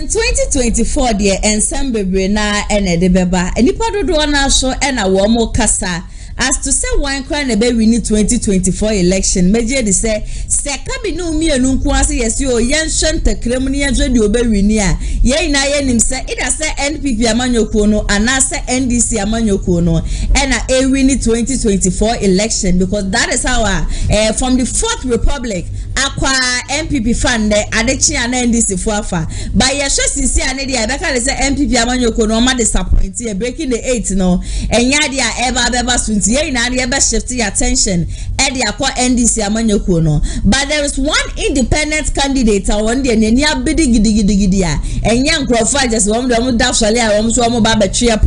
2024 de ensemble na ene de beba enipa dodo na so ena wo mo kasa as to say one cry na be win 2024 election meje de say kabi no mienu nko ase yesi o yenhwe ntakrem ne yedwe de obe win a ye na ye nim say ida say NPP amanyokuo no ana say NDC amanyokuo no ena e win 2024 election because that is how from the Fourth Republic akwa NPP fan de adechi ana NDC fo afa by ye hwe sisi ane de abeka say NPP amanyokuo no ma disappoint e breaking the 8 no enya de a eba beba sunti ye na de be shift your attention e de akwa NDC amanyokuo no but there is one independent candidate one de nani abedi gidigidi a enya nkrofo just won de mo da swale a won so mo ba betwe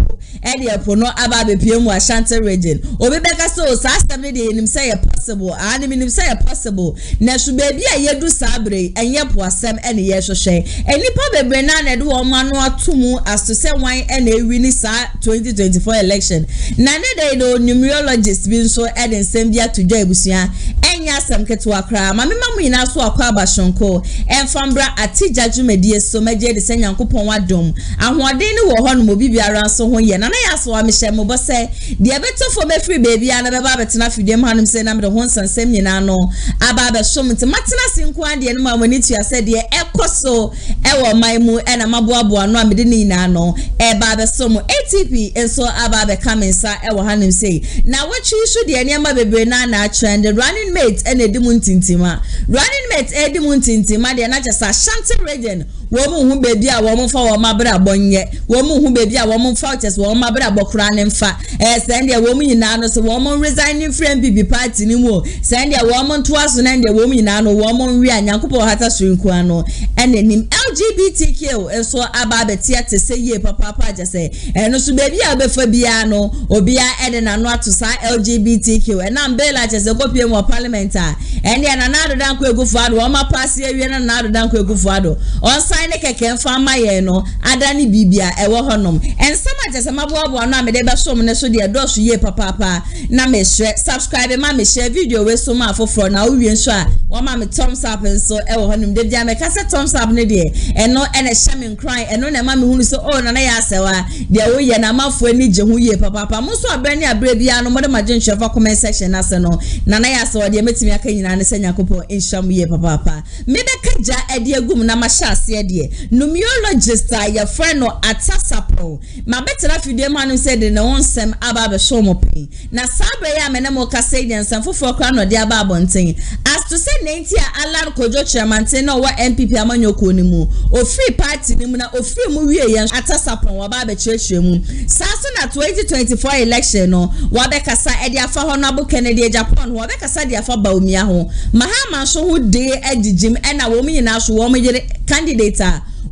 e de epo no aba be pie mu Ashanti region obi beka so sa asem de enim say possible ani minim say possible na su baby a yedu sabre enye po asem ene ye hwehwe enipa bebre na na de wo manu atomu as to say wan ene wini sa 2024 election na ne de no numerologist bin so eden sem bia to joy busia enya asem ketwa kra ma mema mu ina so akwa abashonko enfambra ati judgment so meje de senyankopon wadom ahoden ne wo ho no mobi biara so ho ye na ya so amhye mo bo se de beto for me free baby ana be ba betena fidem hanum se na me de ho nsansem nyina no aba be so mti matena sinko ade no ma mani tua se de ekoso e wo man mu e na maboabo no amede ni na no e ba be so mo ATP enso aba be kamensa e wo hanum se na wachi su de ne ma bebre na trend running mate e na edimu ntintima running mate e edimu ntintima de na just Ashanti region wo mu hu baby a wo mu fa wo mabra bonye wo mu hu baby a wo mu fa chest wo mabra bokura ne mfa send wo mu nyina no so wo mu resigning from NPP party ni mu send wo mu to aso na wo mu nyina no wo mu wi anyankopo hata srinko ano enenim LGBTQ enso aba betia te se ye papa jase no so baby a be fa bia no obia ede na no ato sa LGBTQ na mbela jase kopie mu parliament a ene na na do dan ko egufu ado wo ma pass ewie na do dan ko egufu ado on ne keke mfa maye no adani bibia ewo honom ensama jese maboabo no amede be so ne so de dosu ye papa na me share subscribe ma me share video we so ma foforo na uwie nso a wo ma me thumbs up nso ewo honom de bia me ka se thumbs up ne de eno ene shamin cry eno na ma me hunu so oh na ya sewa de wo ye na mafo ani je hu ye papa mo so abrani abre bia no mo de maje nhwefa comment section na se no na ya sewa de metimi aka nyina ne senyakopo enhwam ye papa me be kaja ede agum na ma sha ase numerologist ya friend no atasapo ma betera fidem hanu said na wonsem aba be show mo pay na sabre ya mena mo ka say den sam fofo kra no de aba abonten as to say nenti a alan kojo chairman na wa NPP amanyoko ni mu o free party ni mu na o free mu wie ye atasapo wa ba be chirechire mu saso na 2024 election no wa be kasa e de afa honorable Kennedy Japan wa be kasa de afa baumia ho mahama so ho de agigim e na wo mu nyina so wo mu yire candidate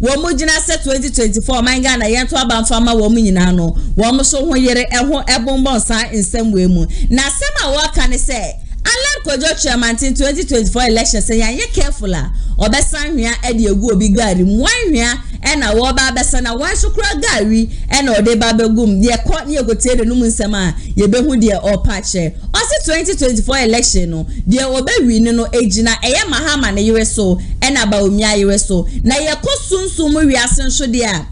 wo jina se 2024 manga na yento abamfa ma wo nyina no wo so ho yere eho ebombon san nsem we mu na sema wo ka ne se alan kojo chairman 2024 election say yan ye careful a obesan hwea e de egu obi gari mwan hwea e na wo ba besa na wan so kura gari e na ode ba begum de ko ne egote de num nsem a ye behu de o pache o se 2024 election no de obe wi ni no ejina eye mahama na yire so e na ba omia yire so na ye ko sunsun mu wi asen so de a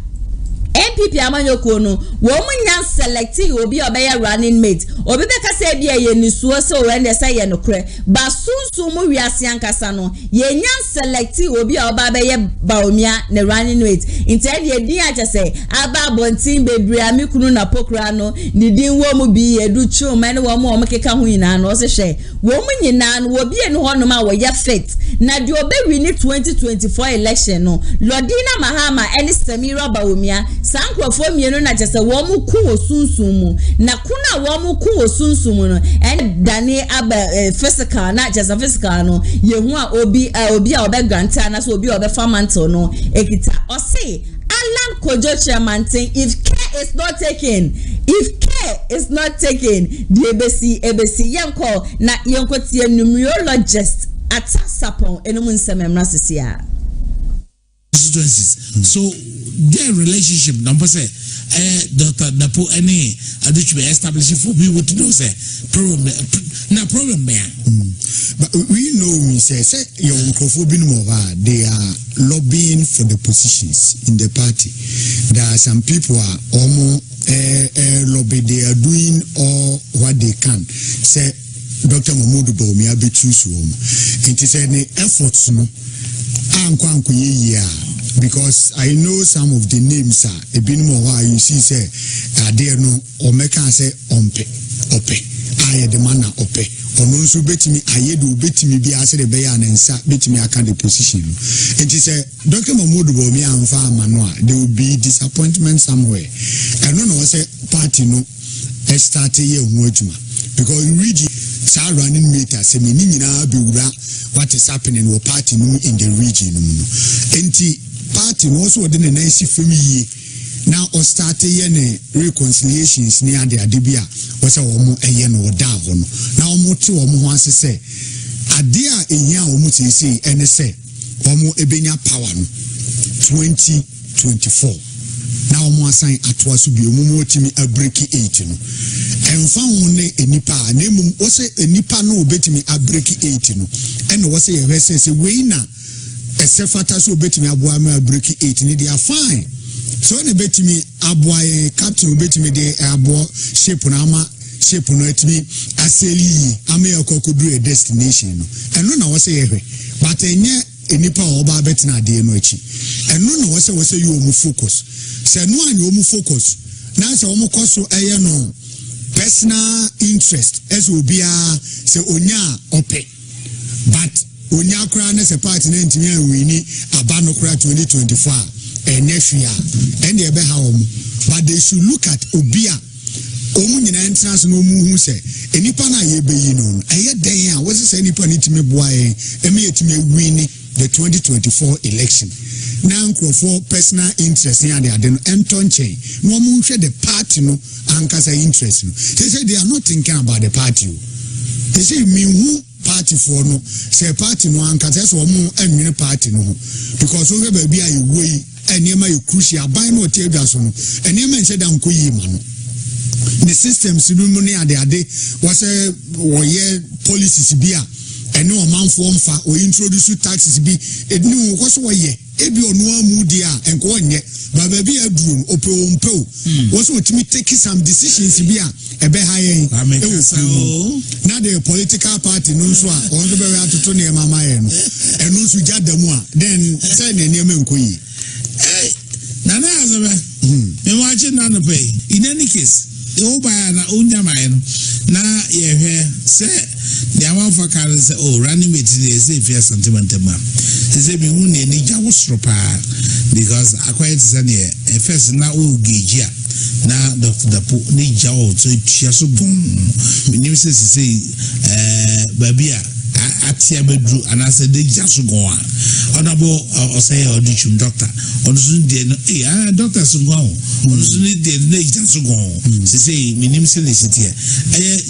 NPP amanyoko no wo munya selecting obi obey running mate obi be ka say bia ye nisuo so we na say ye no kre ba sunsun mu wiase ankasa no ye nya selecting obi oba be ye baomia na running mate instead ye din a say aba bontin bebre amikunu na pokra no ni din wo mu bi edu chuma ne wo mu keka ho nyina no se hwe wo munyina no obi enu ho no ma wo ye fit na de obe win 2024 election no Lodina Mahama eni Samira baomia sankrofo mienu na jese wo mu ku osunsun mu na kuna wo mu ku osunsun mu no en dani aba physical na jese physical no yehu a obi a obeganta na so obi obefamanto no ekita o say alan kojo chairman thing if care is not taken the ebesi yanko na yanko tie numerologist atasapon enum nsememra sesia constituencies. So their relationship number say Dr. Napo any addition established for people to know say problem there. But we know me say your microphone they are lobbying for the positions in the party. There are some people are almost lobby, they are doing all what they can. Say Dr. Mahmoud Bawumia be choose one. It is any efforts no. Because I know some of the names are a bit more you see say there no or make say ope I the man ope or no so bet me I do bet me be as the bear and bet me I can the position. It is a Dr. Mahmoud Bawumia and Farmanoa, there will be disappointment somewhere. I don't know say party no start a year because in region sa running meter say me nina be what is happening in party in the region. Party also within a nice family now or start a reconciliations near the Adibia was a woman a yen or down. Now more to once say Adia in ya almost say and say Omo Ebenia Power 2024. Now more sign at was to be a timmy a breaky 18 and found a nipa name was a nipa no bet me a breaky 18 and was a vessel way now. Sefata so bet me aboa me break 8 they are fine. So when bet me aboa captain bet me the aboa shape na ama shape no etimi aseli ame akokodu a destination no. And no na we say but enye enipa oba bet na de no achi. And no na we say you omu focus. Say no an you omu focus. Na say omu koso eye no personal interest as obia say onya ope. But Unyakra as a party name we need Abanokra 2024 and Nefia and the home. But they should look at Obia Omun in entrance no mu say any pana ye be known. I yet day was any panny to me boy and me to me win the 2024 election. Now for personal interest in the Anton chain. No moon the party no anchors interest. They say they are not thinking about the party. They say me who party for no say party no anka say so mo anwene party no because we be a way enema e crucial ban no tell so no enema nche da nko yi ma no the systems bi mu ne ade was a policies bi a ene o manfo mfa o introduce taxes bi edinu ko so ye ebi onu amu dia enko onye baba bi aduru opewompew was otimi take some decisions bi a ebe hayen na the political party no so a on so be atoto ne mama ye no eno so jadamu a then say na ne menkoyi na na azabe me wache na no pay in any case o ba na onya mai no na ye hwe say the amount for can say oh running with the say fear sentiment ma say me hu na ni jawo sropa because acquired sane e first na o gejia na Dr. Dapo ni jawo so tia so bom me say babia atia bedru anase de jaso go a onabo o say audition doctor on so de no doctor so go on so de na jaso go say minim say city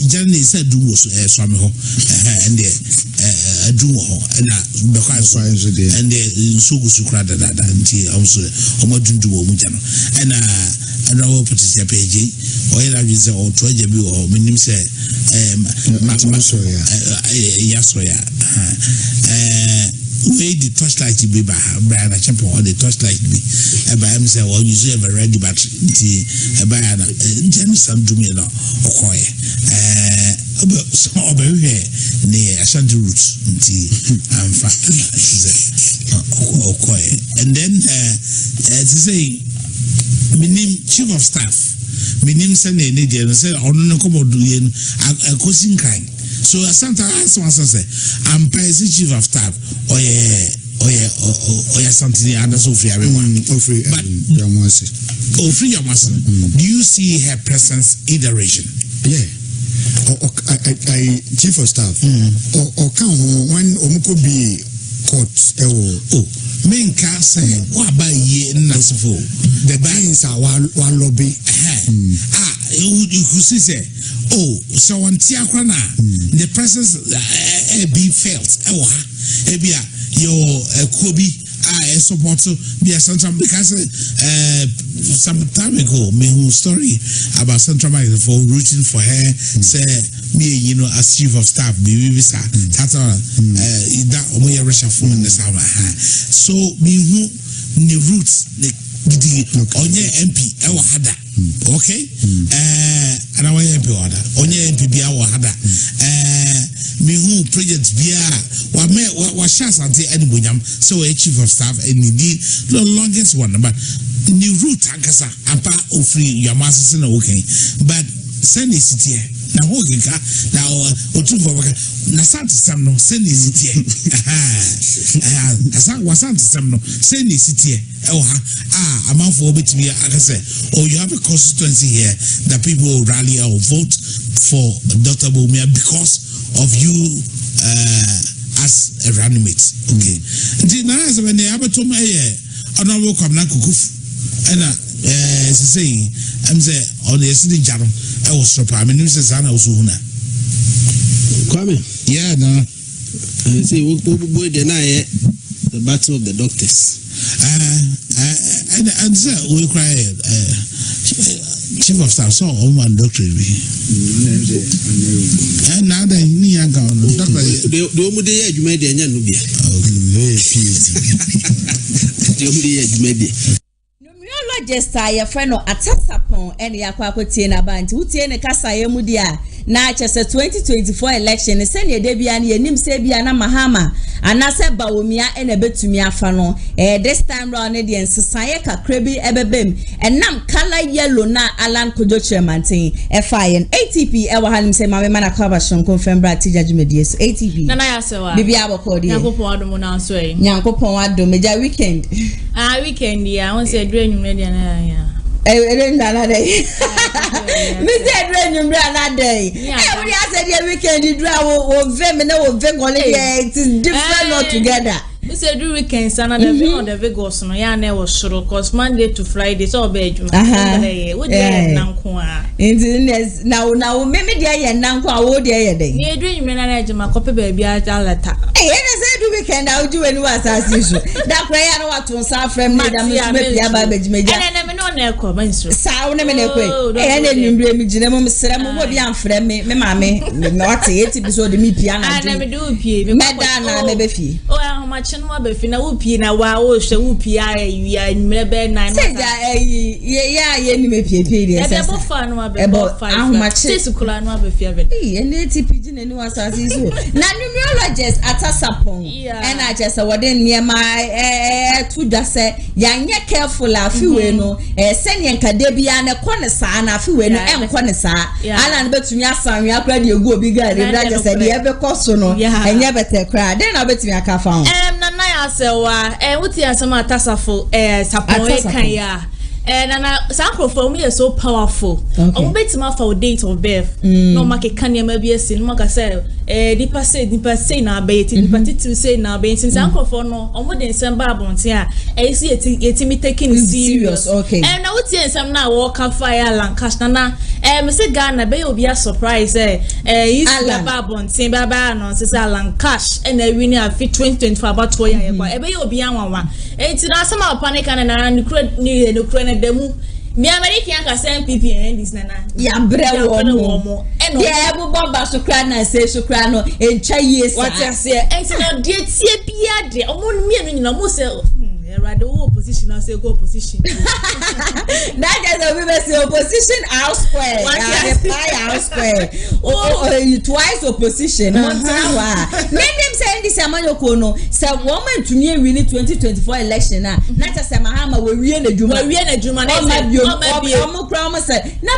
jane say du wo so ame ho and adu ho na be kwa so and so go sukra da nti also o madundu wo mu jano and I will put it a page or I will say or treasure be or minim say yasoya we the torchlight be by Brian a champion or the torchlight be by him say or you say a ready battery by some do me no okoye so over here near Ashanti roots I'm fast okoye and then to say minim chief of staff minim send any day say ono no come do yen akosin kan so sometimes one say I'm chief of staff oya something under so free everyone but Yamase do you see her presence in the region? Yeah. I chief of staff or can when omuko be court main can say what by ye nasifo the things are one lobby you could say so on tiakrana the presence be felt ebia your kobi I support the Central because some time ago, me who story about Central Bank for rooting for her. Say me, as chief of staff, me visa. That's all. That omoya reshuffle in the summer. So me who the roots the onye MP ewa hada. Okay. And I want MP order. Onye MP be our hada. Me who project bia wa chance anti anybunyam so a chief of staff and indeed the longest one but the route ankasa apa ofri yamase na okay but send it here na hoginka na otu for na santi sam no send it here wasanti sam no send it here amount for betimi akase you have a constituency here that people will rally or vote for Dr. Bumia because of you as a running mate. Okay. The nice when they have to my honorable Kamna Kukuf and say I'm say on the city jarum I was surprised. I mean Sana Usuna. Kwame. Yeah, no. See we deny the battle of the doctors. And sir we cry chief of staff saw one doctor and now they need a gun. The only day you made the Nubia. Numerologist are your friend or Atasapon and Yakwakotina Band, who tiene Casa Mudia. Na chese 2024 election send ye debia na yenim se bia na mahama anase bawomia ene betumi afa no this time round ne de ensesaye kakra bi ebebem enam color yellow na Alan Kojo chairmantin FIN ATP e wa hanim se mame mana kwaba shon confirm bra ti judgment so ATP nana ya se wa bibia abokodi Nyankopon adom na so yi Nyankopon adom meja weekend weekend ya won se adru enwum de na ya Nana day. Mr. Drenyum Brana day. Every other weekend you draw vem and no vem it is different altogether. Mr. Do weekends and the Vigos no ya na was sure cause Monday to Friday so bedroom. What day nankwa. Now maybe dey nankwa wo dey dey. Ni dream me na ejima kope baby a letter. Eh na say do weekend I do any was as usual. That prayer no what to say friend me that me aba bejimeja. Na me no na ekọ manso. Sa wo na me na ekọ. Eh na nwumre mi gina mo sere mo bo bi amfre me maame me what episode me pia na do. Na me do pie me na me be fie. Oh how much no be fi na wo pie na wa wo hwe wo pie ya mrebe 9 say da ye ni me pie dey say. E be fa no be 5. Six kula no be fi ebe. Eh na ATP gina ni was as so. Na numerologist Atasapon and I just wodin niema to just say yanye careful afiwe no send yankade bia na kone saa na afiwe no enkone saa ala na betumi asan ya kra de egu obi ga de bra just say de ebe koso no enye bete kra den na betumi aka fa ho na na ya se wa wuti asema Atasafo Sapon kan ya na sacrifice me is so powerful. On betima for date of birth. No make can ma bi esi no maka say dipa say na be dipa titu say na be since sacrifice no on dey nsem ba abonte a esi etimi taking serious. Okay. Na wuti nsem na walk fire lancash na me say Ghana be obi a surprise is ba abonte ba no say lancash and we ni afi 2024 about 2 year kwa e be obi anwanwa enti na sama panic na ni demu mi American ka say NPP and this nana ya bre wo mo ya bu baba sukra na say sukra no encha yesa what you say enti na de tie bia de omo mi enu nyina mo say rather opposition I say go opposition that is we say opposition house square house square twice opposition montawa name say this amanyoko no say woman to me win 2024 election na just say mahama we wie na djuma na omo kra omo say na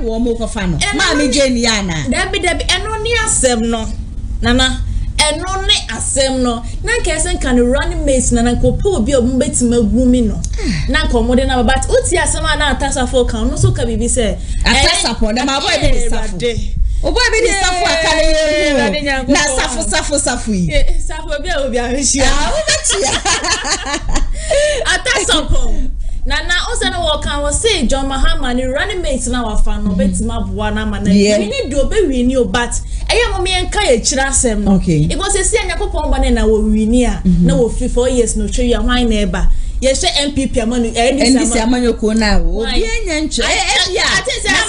wo mo ko fa no ma me je ni ana dabi eno ni asem no nana eno ne asem no na kesen kan running mates na nko po obi obetima gumi no na nko mo de na but uti asem na atasafo kan no so ka bibi say atasafo na ma boy be safo o boy be safo akale na safo yi safo bia obi ahia o betia atasafo na osana wokan wo say John Mahama ni running mate na wafa no betima boa na ma na ni do be wini o but eye mo me enka ye kira asem no it was say anyakopon ba na wo wini a na wo 4 years no twa ya hwan na eba ye she NPP amanu NDC amanyoko na obi enya nche na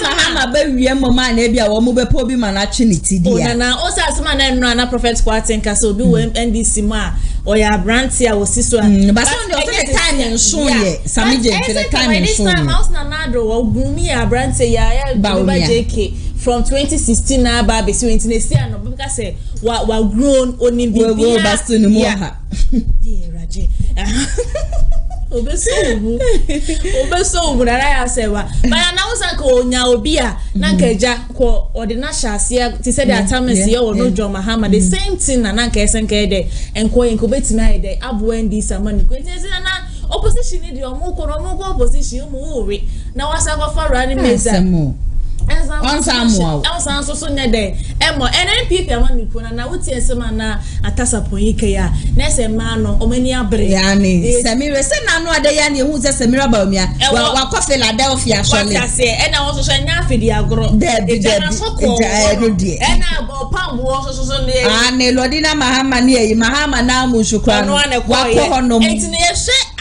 Mahama ba wie mo ma na ebia wo mo be po bi ma na twe ni tidia na osa asema na nra na prophet kwaten ka so bi wo NDC ma o ya brantia wo siso but so the other time nso ye samije the time nso na na do wo gumi ya brantia ya ba JK from 2016 na ba be 2019 no because say wa grown oni bi we basto ni mo ha raje obeso na ya sewa bana na usa ko nya obi a na kaja ko ordinary asia ti say the atames ye wo no John Mahama the same thing na nka esen ka de enko enko betimi ide abo ndi samani ko nti na opposition ni de omo ko opposition mu we na wasa ko for running meza Ensan so nya de emo NPP amanipo na wuti esema na atasapo yike ya na ese ma no omani abre yani semire se na no ade ya na ehu se semire ba omia wa ko Philadelphia shole na wo so nya afidi agro na bo pambo wo so ne ne lodina Mahama ne yi Mahama na mu shukran wa ko honom enti ne ye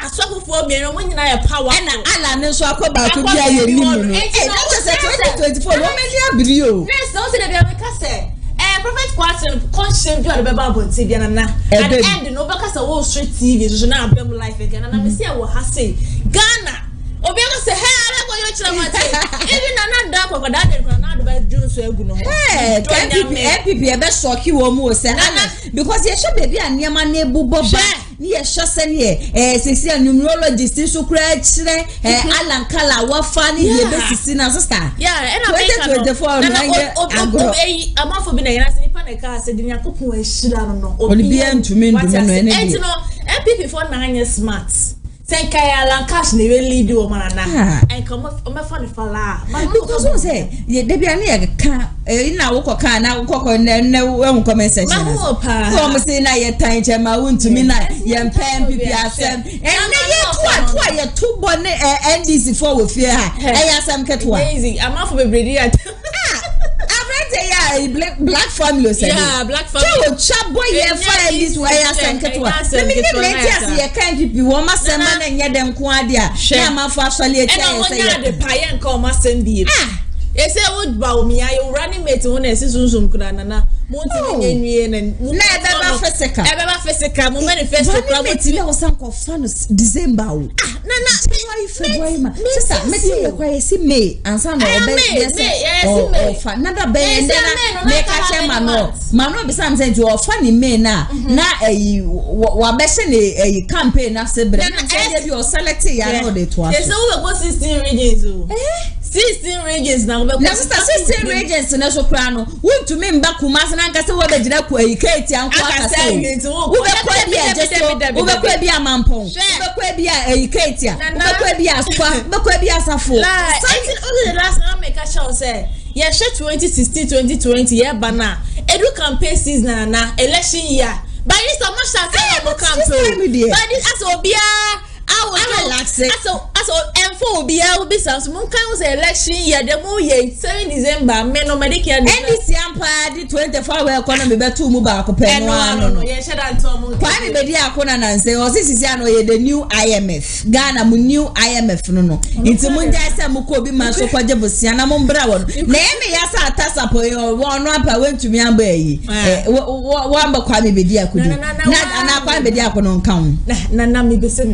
asofofo mi no nyina ya power na ala ne so akoba ko bia ye ni no na se 2024 no many abrio yes no se de bia me ka se prophet kwatin conscience do the bible ti bia na at the end no be ka se Wall Street TV so na abem life again na me se wo ha say Ghana obi ka se hey ala go yo chira mate even na da kwa da de na do be jun so egu no NPP e be shock wo mu se ana because ye show baby aniema na ebubo ba ni ye show se ne sisi numerologist so kura chire Alan Kala wa fa ni ye be sisi na sister and I 2024 na ye agro amafo bi na yana se nipa na ka se de yakopon ehira no obi bia ntumi ndume no ene bi NPP for na anya smart Senka ya lankash ne really do manana and come off on fala because who say ye de bia na ye ka ina wo koka na wo kokko ne wo comment section so mo say na ye tan che ma wuntumi na ye NPP asem and ye to ye to bone NDC for we fear ha e asem ketwa easy am afo bebredi at black family say black family so chap boy ye fire this way asem ketwa me let us ye kan people wo ma sem na nye dem ko ade a na ma fa asole e tell you say the paye nka o ma sem bi ese would ba o mi ayi running mate won ese sunsun kura na mo ti nwie na ebe ba physical mo manifesto kura mo ti o san ko fa no December o January February ma sister me ti e kwa esi May ansa na obe yes fa na da be na me ka che mano be sam say o fa ni May na wa be se ne campaign na se bre na say bi o select ya no de to aso yes we go 16 regions o 16 regions na sister 16 regions na so kra no wontu me mba Kumasi na nka se wo be gina ku Kente anko aka se wo be kwa bia jeso wo be kwa bia mampon wo be kwa bia Kente wo be kwa bia spa wo be kwa bia safo something only the last time make a show say yeah 2016 2020 yeah bana edu campaign season na election year but this so much that go campaign but this as obia I was relaxing. So enfo obi a obi sans mun kan say election year dem o ye 7 December me no medicare NDC ampa di 24 we economy betu mu ba ko pe no ye sheda nto mu kwa me bedi akona na nse o sisi ano ye the new IMF Ghana mu new IMF no nti mun ja say mu ko obi man so kwaje bosia na mun bra won na eme ya sa atasa po yo won no apa wentumi amba yi wo amba kwa me bedi akodi na kwa me bedi akono nkan na me bese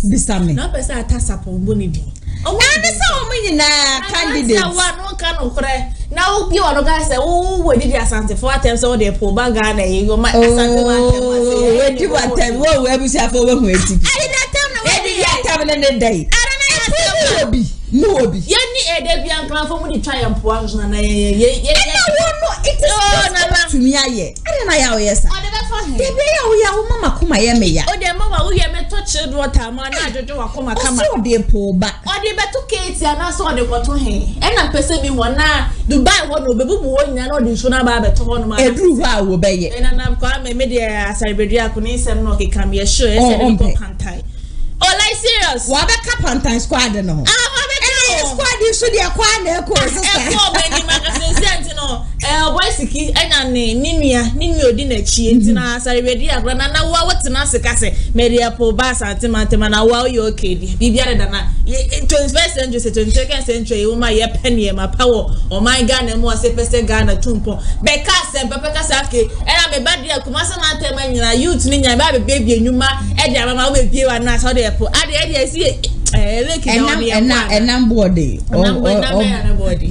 bisame na pesa atasa po mboni bi na se o munyi na candidate na wa no kan no kre na wo bi wa no ga se wo we di asante for atem so de po ba ga na yi go ma asante ma tem we di wa tem wo we busia fo we hu eti ai na tem na we di ya tem na dai ara na obi yani ede bi ankran fo mu di triumph wa na ye no it na to me aye ade na ya oyesa ade be fa he de be ya wo mama kuma ye me ya o de mama wo ye me to chilled water ma na ajojo wa koma kama o de po ba o de be to Kente ana so o de koto he e na pese bi mo na Dubai ho no bebu wo nya na o de so na ba be to ho no ma edru ho a wo be ye na na kwa me de asarbedi akuni sem no ke kam ye show e se de ko pantai oh like serious wa be ka pantai squad no wa be ka squad so de kwa na eko sister e ko be ni magazine no boys ki enya ne ninua odi na chi enti na asarbedi akura na wa wotena sekase mediapo ba santimantema na wa yo okay di bibia de na 21st century 22nd century wo ma ye penie ma power o my Ghana mo se pese Ghana tumpo be ka se pepeka sake era me ba dia Kumasi na tema nyina youth ni nya ba be baby enuma e dia mama wo be bie wa na so de po ade e si enam body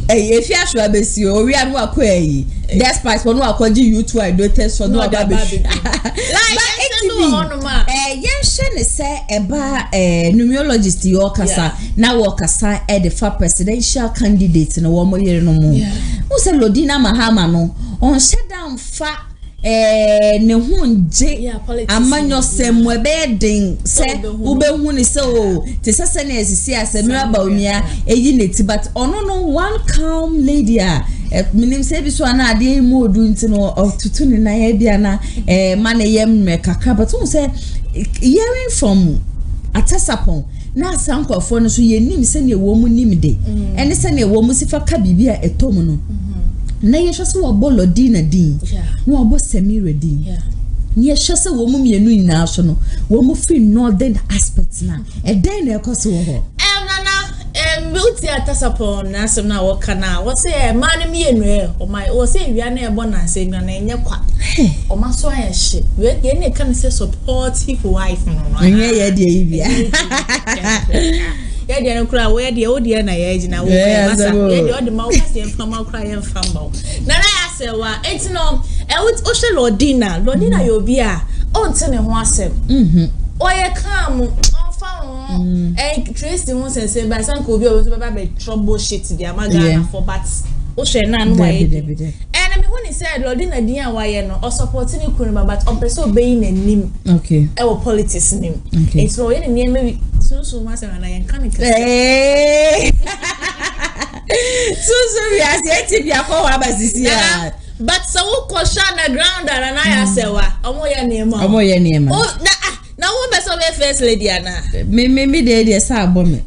if you aso abesi o wi anu akoyi despite no akoji you2 I do test so no aba be yen hye se eba numerologist yo kasa na wo kasa e the fa presidential candidate no wo mo yere no mu wo se Lodina Mahama no on shut down fa ne hunje amanyo semwe bedin se ube huni se o te sese na esisi asemi aba omia eyi neti but ono no one calm lady a minim se bi so na ade mu odu ntino otutu ni na ya bia na mane yem kakra but who say hearing from atasapon na sankofo no so yenim se ne wo mu nimde ene se ne wo mu sifa ka bibia etomu no na yehwese wo bolo dina din na wo semire din yehwese wo mu mienu nyina so no wo mu free northern aspect na den na ekoso wo ho beauty atasapon na asem na wo kana wo say man mienu o my wo say wia na ebo na asem na enye kwa o ma so ayehye we ge ne kan say supportive wife no enye ye de ibia ya de no kura we de o de na ya gina wo masa ya de o de ma wo kase mfama kura ya mfamba na ya se wa etino o she Lodina yo bi a o ntene ho asem o ye kam Tracy won say by some ko bi o so be trouble shit the amaga for but o she na no waye and me when he said Lodina din a waye no o support ni kunu but on person obey na nim okay e wo politics nim it's no ye ne maybe so ma say na yan kan so we as yet bi akọ wa basisi ya but so ko sha na ground na ya sewa omo ye nema na wo be so be first lady ana me dey say abome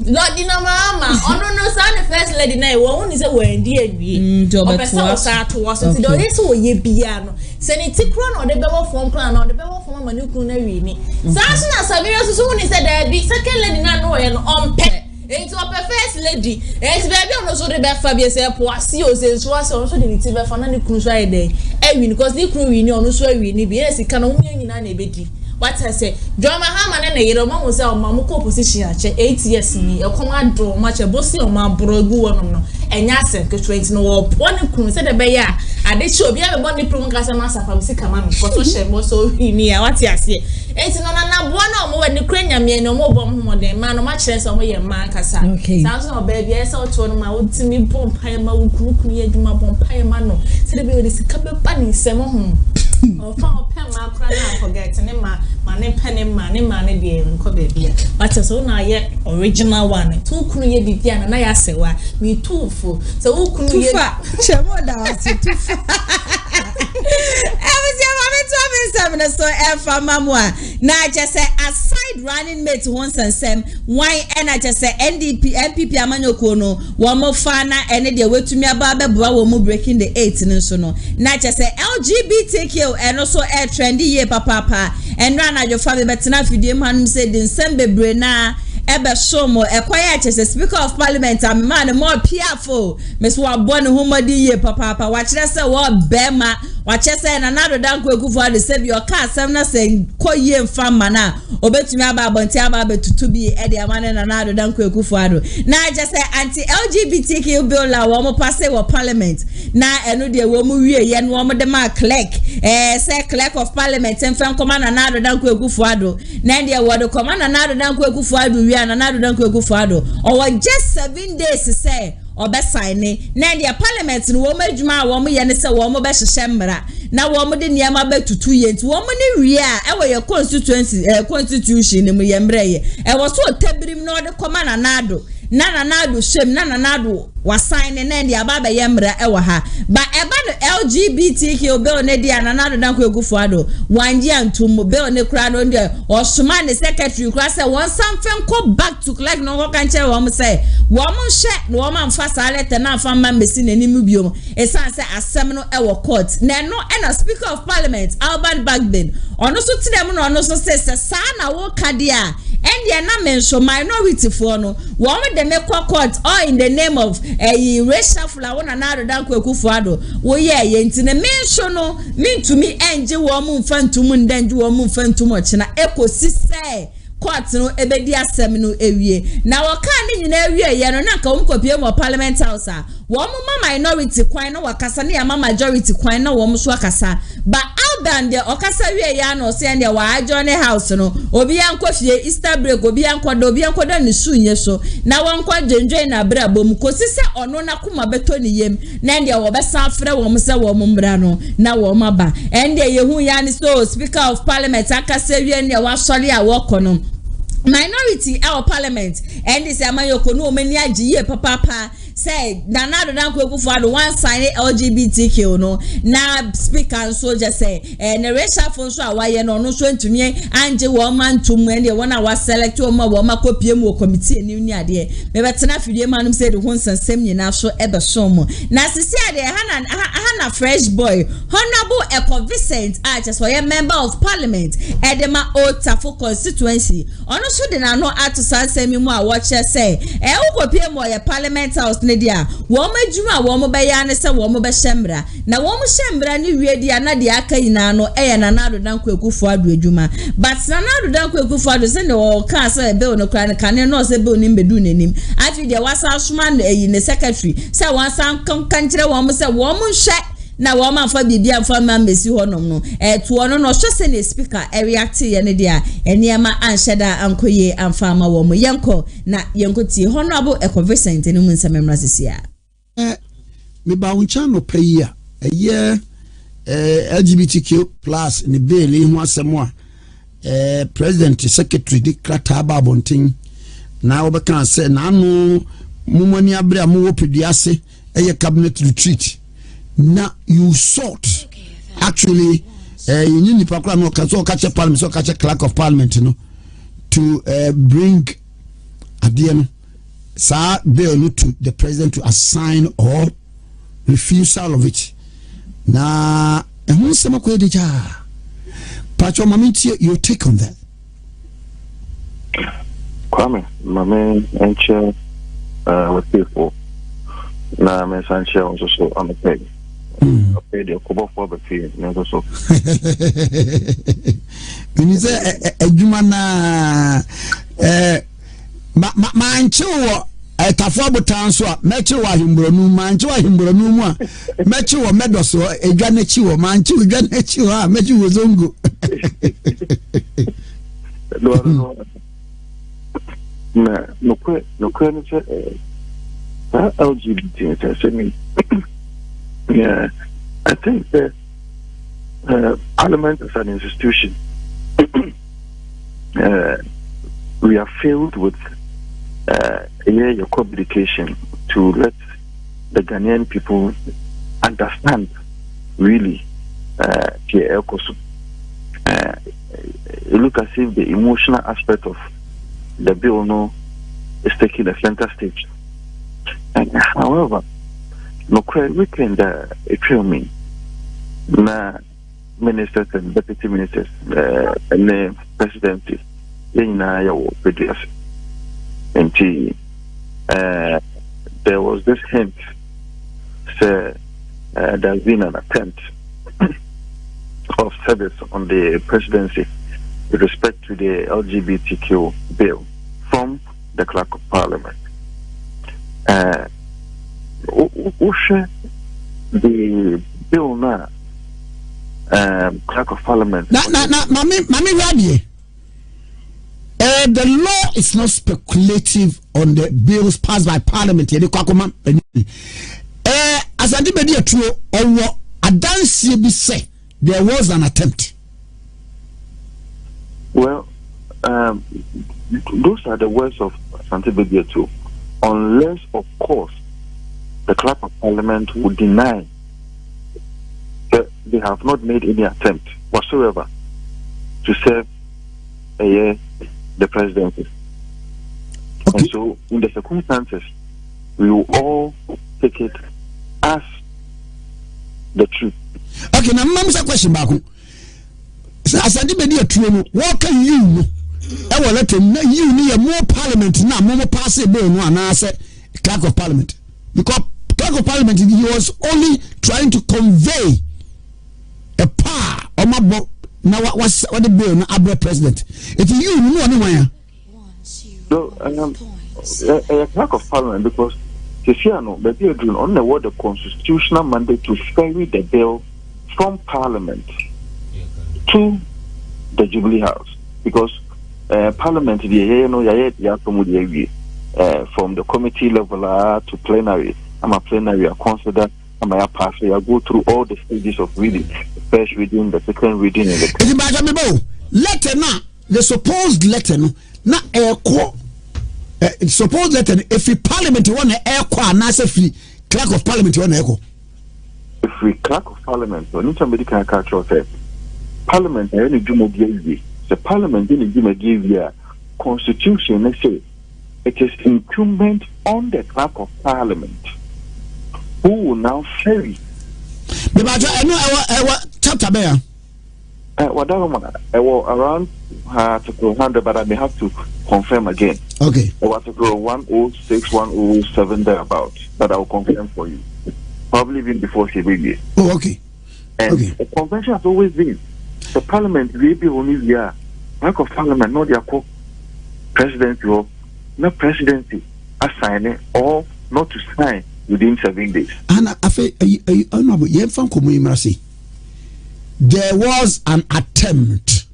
Lodina Mahama ono no sa ne first lady na wo ni say wo ndi awie o be so sa to wo so ti do yes wo ye bia no se ni ti kro na o de be wo form kro na o de be wo form ma ni kru na wi ni sa so na Sabira so ni say da bi second lady na no ye no on pe enti o pe first lady enti baby ono so de be fa bi say po asi o se so ase ono so de ni ti be fa na ni kru so aye dey wi ni cause ni kru wi ni ono so wi ni bi esi kana wo nyina na ebedi what I say drama Mahama na yero ma wo say o ma mo ko position a che 8 years ni e koma draw ma che bosi o ma brogu wonom no enya se ketwent no wo pon kunu se de be ya ade che obi a be boni prom ka se ma safa bi sika ma no ko so she mo so wi ni a what I say enti no na bo na o mo wani kranya me no mo bom ho den ma no ma chere se o mo ye ma kasa sa so no baby e se o to no ma wo timi bom pa ma wo kunu ye djuma bom pa ma no se de be o de sika be pa ni se mo ho o fa o pe ma kra na forget ne ma ne penny ma ne de nko baby but so na ye original one tu kunu ye bibia na ya sewa me tufu so wo kunu ye chemo da wasi tufa so famamwa na just say aside running mate once and sem why and I just say NPP amanyoko no wo mo fa na ene de wetumi aba beboa wo mo breaking the 8 nso no na just say LGBTQ and also air trendy ye papa and run your family betena fidie manum say din sembebre na ebe somo ekwaya chese speaker of parliament am man more piafo meso abone homadi ye papa wa kire se wo bema wa chese na nado danko ekufu ade se bi o ka asem na se koye mfama na obetumi aba abonti aba betutu bi e de amane na nado danko ekufu ado na just say anti LGBTQ bill la wo mo pass wo parliament na eno de wo mo wie ye no mo de ma clerk say clerk of parliament emfa nkoma na nado danko ekufu ado na de wo de koma na nado danko ekufu ado na nado danko ekufu ado or just 7 days say obesign na dia parliament no wo madwuma wo mo ye ne se wo mo be hyehye mmra na wo mo de niam betutu ye nti wo mo ne wie a e wo ye constitution ne mu ye mmra ye e wo so tabirim na ode koma na nado shem nado wasign ne dia baba ye mmra e wo ha ba eba no LGBTQ bill ne dia nado dan ko egufo ado wanje antum bill ne kra no dia osoma ne secretary kra say won something go back to collect no go kan che wo mo say wo mo hye no wo man fa salete na fa man mesi nanim biom esan say asem no e wo court na no e na speaker of parliament Alban Bagbin ono so tinem no ono so say sa na wo kadia and they are not mentioned minority for no one de make court or in the name of racial flower na na dan kwaku fuado wo ye nti na mention no mean to me enje wo mu mfantum ndanji wo mu mfantum ochina ekosise court no ebedi asem no ewie na waka ne nyina ewie ye no na ka wo kopie mo parliament house a wo mu minority kwan no wakasa ne ya majority kwan no wo mu so akasa ba Alban de okasa wie ya no se ne wa ajone house no obi anko fie Easter break obi anko do ne sunye so na wonko dwendwen na bra bom kosise ono na kuma beto ne yem na nde wo besa afre wo mu se wo mu mbra no na wo maba ende yehu ya ni so speaker of parliament akasa wie ne wa sori a wo kono minority our parliament and this amayoko no many agiye papa say nanado dan ko for one sign LGBTQ no na speaker so just say na racial for so awaye no no so ntumi anje wo man tum and the one wa select wo ma kopie mu committee ni ade me betena fidie manum say the ho nsensem nyina so ebe som na sisi ade hana fresh boy honorable Eco Vincent just a member of parliament Edema Otafo constituency ono so de na no ato sansemi mu a watch say wo kopie mu ye parliament house ne dia wo madwuma wo mo be ya ne se wo mo be hyemra na wo mo hyemra ne wie dia na dia aka yina no na na adodan kwakufu ado adwuma but na adodan kwakufu ado se ne wo ka se be no kra ne kane no se be onim bedu nanim afi dia wasa asoma ne secretary se wan san kan kire wo mo se wo mo hwe na wo man fa bibia fa man mesi honom no to no no hwe se ne speaker react ye ne dia eniema anhyeda ankoye amfama wo mo yenko na yenko ti honorable Eco Vincent ne mu nsamemra sesia me ba uncha no pay a LGBTQ+ ne bill ho asem a president secretary di krata babontin na wo be kan say na no mumani abra mo wo pediase cabinet retreat. Now you sought actually you need to no catch parliament so catch clerk of parliament to bring adiano sa bill to the president to assign or refusal of it na who some ko deja pacho mamiti your take on that Kwame mame enche with people na me sanche also so on the peg okay the kobo for the fee no so when you say adwuma na manche wo tafo abotan so a meche wo ahimbronu manche wo ahimbronu mu a meche wo medoso edwa na chi wo manche wo edwa na chi wo a meche wo zongo no kwe no che LGBT I mean yeah I think that Parliament is an institution we are filled with your communication to let the Ghanaian people understand really look as if the emotional aspect of the bill no is taking a center stage. And however, no weekend it will mean na ministers and deputy ministers and the presidency in your previous and there was this hint say there's been an attempt of service on the presidency with respect to the LGBTQ bill from the clerk of parliament. The bill now, clerk of parliament. Mami ready. the law is not speculative on the bills passed by Parliament. As I did a true or a dance say there was an attempt. Well, those are the words of Asante Bedia too. Unless, of course, the Clerk of Parliament would deny that they have not made any attempt whatsoever to serve the presidency. Okay. And so, in the circumstances, we will all take it as the truth. Okay, now, Mam's a question back. As I did a true, what can you? I will let him know you need more parliament now, more pass a bill. No, and I said, Clerk of Parliament. Because Clerk of Parliament, he was only trying to convey a power or my book. Now, what the bill, no, Abra president. If you know anywhere. No, a Clerk of Parliament, because Tiziano, but they are doing on the word the constitutional mandate to ferry the bill from Parliament to the Jubilee House. Because Parliament, from the committee level to plenary, I'm a plenary, I consider, I'm a pass, I go through all the stages of reading, the first reading, the second reading, and the letter now, the supposed letter, not air core. Supposed letter, if the Parliament you want air core, not if Clerk of Parliament you want air core. If we Clerk of Parliament, when somebody can catch us, Parliament, I only do more the Parliament didn't give a give constitution. They say it is incumbent on the Clerk of Parliament who will now ferry. But I know our chapter there. Around Article 100, but I may have to confirm again. Okay. Article 106, 107 thereabout, but I will confirm for you. Probably even before Shibigi. Oh, okay. And the convention has always been the Parliament will be only here. Clerk of Parliament, not their presidency or not presidency, assigning or not to sign within 7 days. And I feel there was an attempt.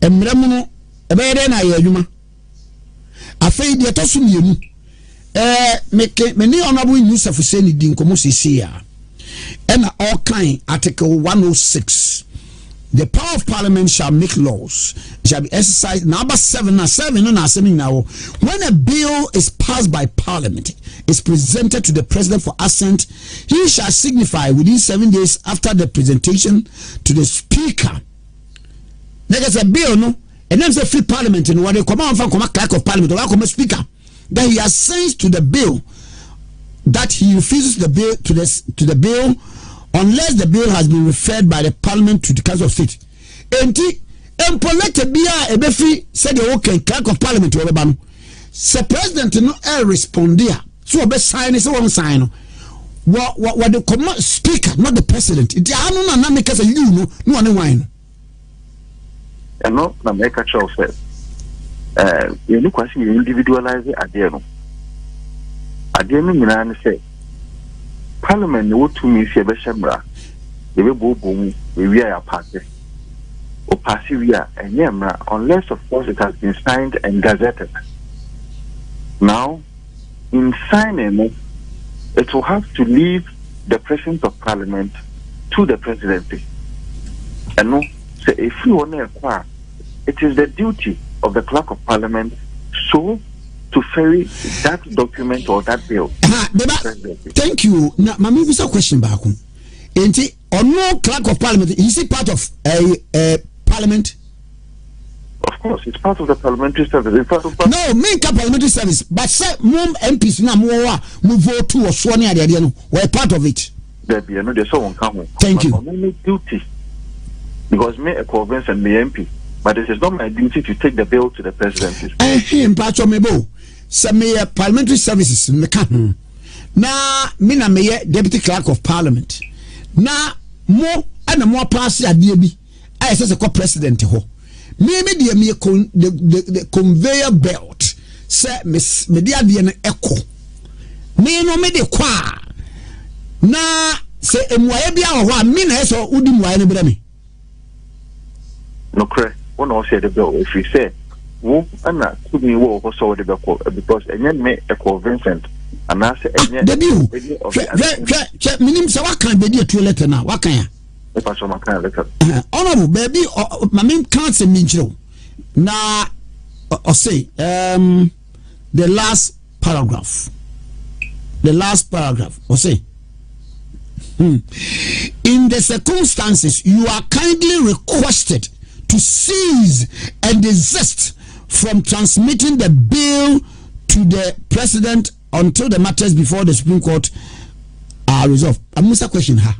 I feel the Tosum make many honorable news of saying in Kumasi and all kind Article 106. The power of Parliament shall make laws, shall be exercised. Number 7 now. When a bill is passed by Parliament, is presented to the President for assent, he shall signify within 7 days after the presentation to the Speaker. There's a bill, no, and then say free Parliament, and what they come out from Clerk of Parliament or come Speaker, that he assents to the bill, that he refuses the bill to the bill. Unless the bill has been referred by the Parliament to the Council of State. Enti, empolete biya ebefi said the okay Clerk of Parliament or banu. Se President no respondia. So obe sign is one sign. What the command Speaker, not the President. It anu na make us you no one wine. And no na make a choice said. You look at you individualize it adiano. Adiano mina say. Parliament no to me se be shemra e be bobo we are party o pass we are enyemra unless of course it has been signed and gazetted. Now in signing it will have to leave the President of Parliament to the presidency, and no say if you want to acquire, it is the duty of the Clerk of Parliament so to ferry that document or that bill. Thank you. Now, my maybe some question back. Ain't it or no Clerk of Parliament? Is it part of a Parliament? Of course, it's part of the parliamentary service. It's part of no, main parliamentary service. But say mom MPs now more vote to or sworn at the end. We're part of it. There be another someone come. Thank you. Only duty because me a convince and me MP, but it is not my duty to take the bill to the presidency. Part of me bo. Some parliamentary services na me na me deputy clerk of parliament na mo and more pass adie bi I say the president ho me dey me the conveyor belt say me dey adie no echo me no me dey kwa na say emuaye bia ho me na so udi muaye no bra me no correct when I say the bill if you say wo ana to me wo so de beko because enye me e Vincent and I say debi minim se wakan be di letter na wakan ya e pa so makan letter honorable baby mame can't say me nchiro na or say the last paragraph or say in the circumstances you are kindly requested to cease and desist from transmitting the bill to the president until the matters before the Supreme Court are resolved. I'm Mr. Question her.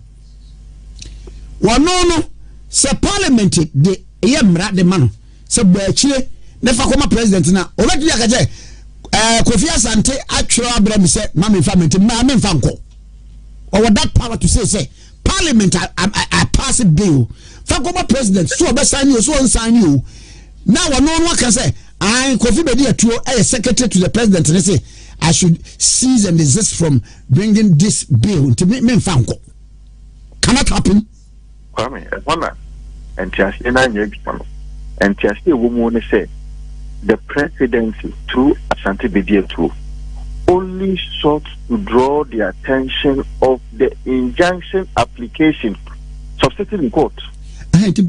No, say parliament the yemra the man. So Chile never come president now. Already I say Kofi Asante actually Abraham say mama family mama fanko. Or that power to say parliament I pass a bill. Fakoma president so be sign you so sign you. Now one can say I Kofi be there to a secretary to the president and say I should cease and desist from bringing this bill to me fanko. Cannot happen. Kwame, and just in a new and just a woman say the presidency through Asante Bedia too only sought to draw the attention of the injunction application substituted in court. Application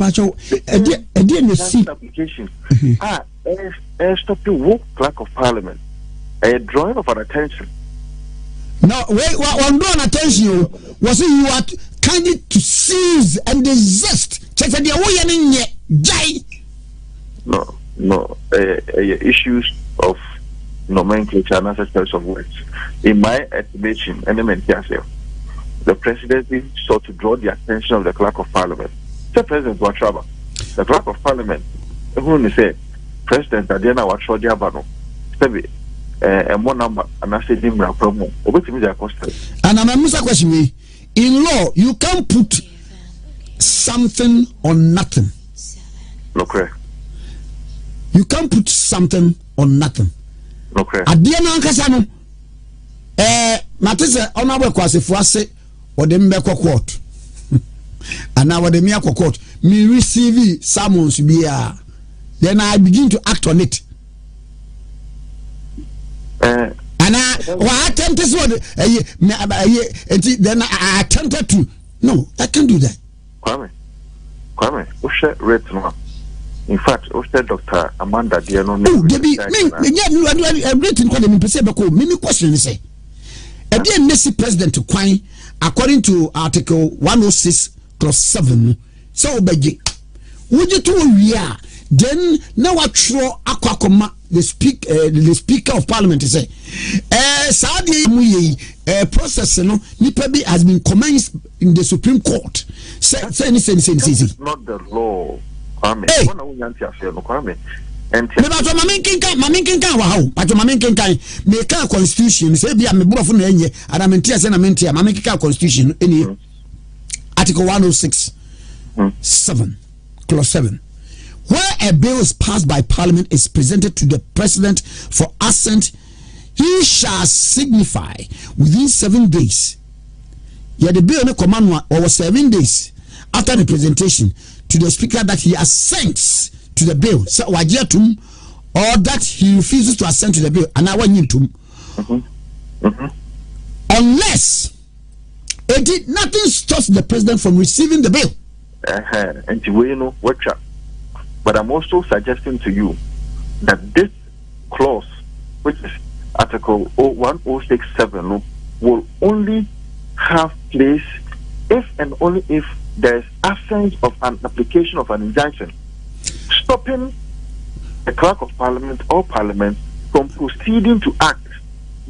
stop the work clerk of parliament a drawing of an attention. Now wait one drawing attention was it you are kindly to cease and desist. Check the No, issues of nomenclature and ancestors of words. In my estimation, the presidency sought to draw the attention of the clerk of parliament. The president was trouble. The clerk of parliament, who say, President Adena was trouble diabano. And one number, and I said, promo. And I'm a question me. In law, you can't put something on nothing. Okay. You can't put something on nothing. Okay. Adiana ankasano matese honorable kwasefo ase odembe court. And now the mere court me receive summons bia. Then I begin to act on it. And I attempted then I attempted to. No, I can't do that. Kwame, Usha read no. In fact, Usha Dr. Amanda Diano. Oh, Debbie, I'm waiting for them to Mimi question say. A dear Nessie President to Quine, according to Article 106 clause 7. So Beji, would you do we are? Then now I throw Aquacoma, the Speaker of Parliament to say, Saudi process Nipabi has been commenced in the Supreme Court. Say, not the law. Kwame. And make constitution. Say, be a me and I'm in tears and I'm in tears. Mamma constitution. Any Article 106 7 clause 7. Where a bill is passed by Parliament is presented to the President for assent, he shall signify within 7 days. Yeah, the bill no command or 7 days after the presentation to the Speaker that he assents to the bill. So or that he refuses to assent to the bill. And I want you to unless it did nothing stops the President from receiving the bill. And you know what. But I'm also suggesting to you that this clause, which is Article 1067, will only have place if and only if there is absence of an application of an injunction stopping the clerk of parliament or parliament from proceeding to act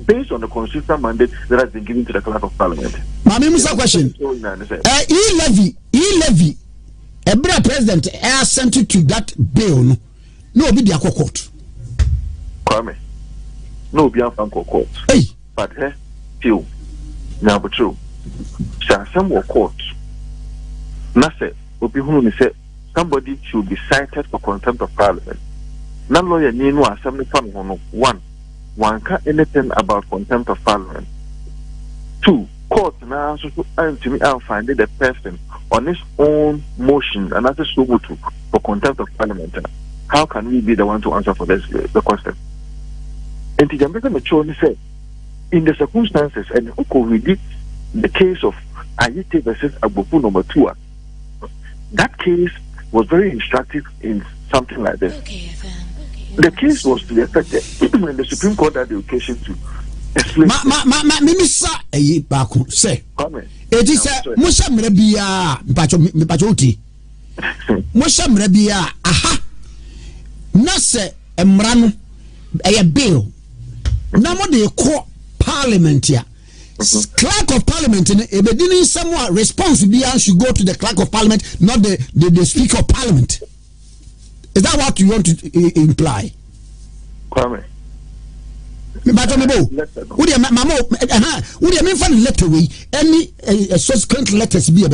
based on the constitutional mandate that has been given to the clerk of parliament. Mami Musa question. E-levy. Every president sent to that bill. No, be the court. Kwame. No, be a court. Hey, but still, now but true. Some court. Nase, Obi say somebody should be cited for contempt of parliament. None lawyer need no assembly fund one can't anything about contempt of parliament. 2. Court now so to me I'll find the person on his own motion and that's so good for contempt of parliament. how can we be the one to answer for this the question? And the Jamaican mature said, in the circumstances, and who could read the case of Ayite versus Agbopu number 2, that case was very instructive in something like this. The case was to the effect that when the Supreme Court had the occasion to explain. Minister, say, it is a Musha Mrebia, Bachoti. Musha Mrebia, aha, Nase, Emrano, a bill. Now, they call Parliament here. Clerk of Parliament, if they didn't somewhat response should go to the Clerk of Parliament, not the Speaker of Parliament. Is that what you want to imply? Kwame. Would you mean for letter we any subsequent letters be a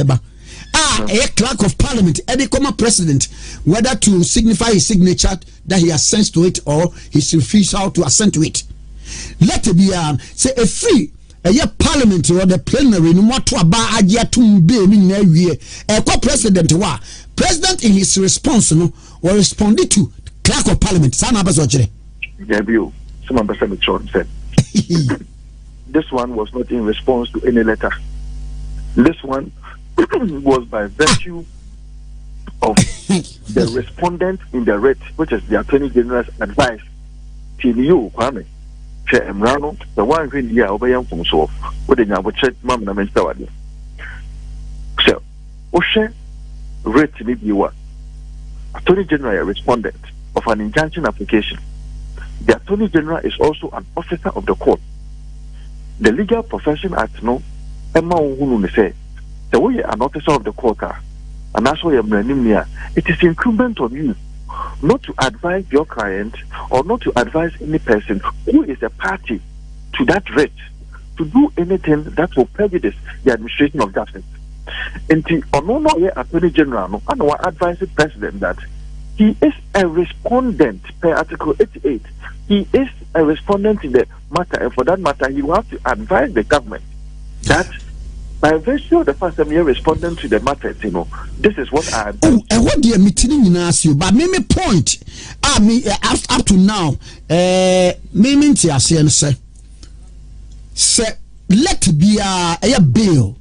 Clerk of Parliament, any common president, whether to signify his signature that he assents to it or his refusal to assent to it. Let it be say a free parliament or the plenary no more to aba agia tum be na wie president wa president in his response no or responded to Clerk of Parliament sana ba so kire Gabriel some person said this one was not in response to any letter. This one was by virtue of the respondent in the writ, which is the Attorney General's advice to you, Kwame. Emrano, the one who here obeying from so, what they now check Mamma Minister. So, Oshe writ to me, you are Attorney General, a respondent of an injunction application. The Attorney General is also an officer of the court. The Legal Profession Act, no, Emma Uhunu say, the way you're an officer of the court, and that's why you're it is incumbent on you not to advise your client or not to advise any person who is a party to that writ to do anything that will prejudice the administration of justice. And the Attorney General and our advising president that he is a respondent per Article 88. He is a respondent in the matter, and for that matter, he will have to advise the government that by virtue of the fact that we are responding to the matter, this is what I do. Oh, and what the meeting in ask you, but maybe point, up to now, maybe say, let be a bill.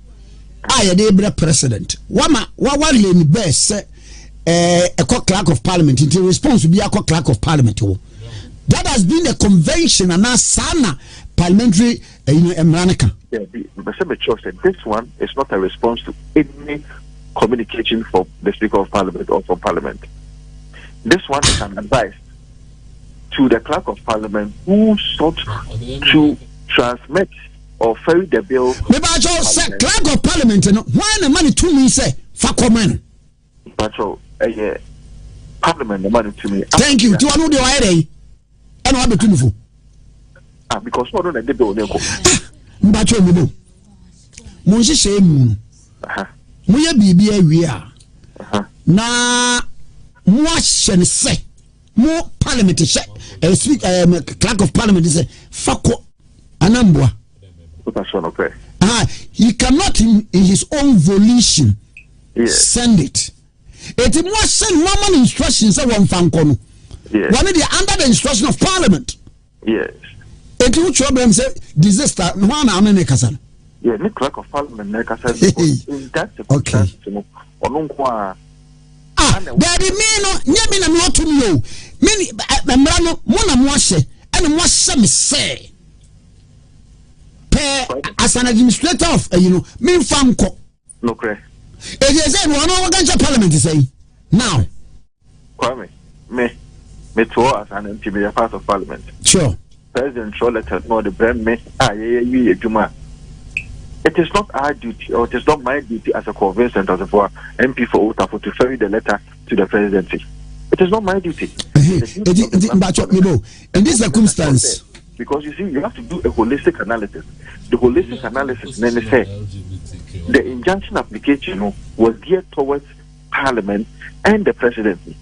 I a president. What lady best say a Clerk of Parliament in response to be a Clerk of Parliament. That has been a convention and a sana parliamentary America. Yeah, this one is not a response to any communication from the Speaker of Parliament or from Parliament. This one is an advice to the Clerk of Parliament who sought to transmit or ferry the bill. Maybe I just said Clerk of Parliament, why the money to me say, Fakoman? Parliament, the money to me. Thank you. Do you know the way? And what between you? Because what don't I do? Mbacho mubo. Monshi shame. Muya bibi area. Na mwashen se. Mo parliament se. Speak Clerk of Parliament say fako anambwa. Okay. He cannot in his own volition send it. It must send normal instructions one fankono. Yes. One is under the instruction of Parliament. Yes. It will problem say disaster. One army nekasan. Yeah, the Clerk of Parliament nekasan. In that circumstance, okay. Daddy, me no, nyami na mi otu mi o. Mini, membrano, mona mwashe, and mwashe me say. As an administrator of, me famko. No, correct. It is said, one over Parliament is saying now. Kwame, me too as an NPP, a part of Parliament. Sure. President Charlotte no the brand me. It is not our duty, or it is not my duty as a convincent as a MP for Otafu to ferry the letter to the presidency. It is not my duty. In this circumstance, because you see, you have to do a holistic analysis. The holistic analysis, then they say the injunction application was geared towards Parliament and the presidency.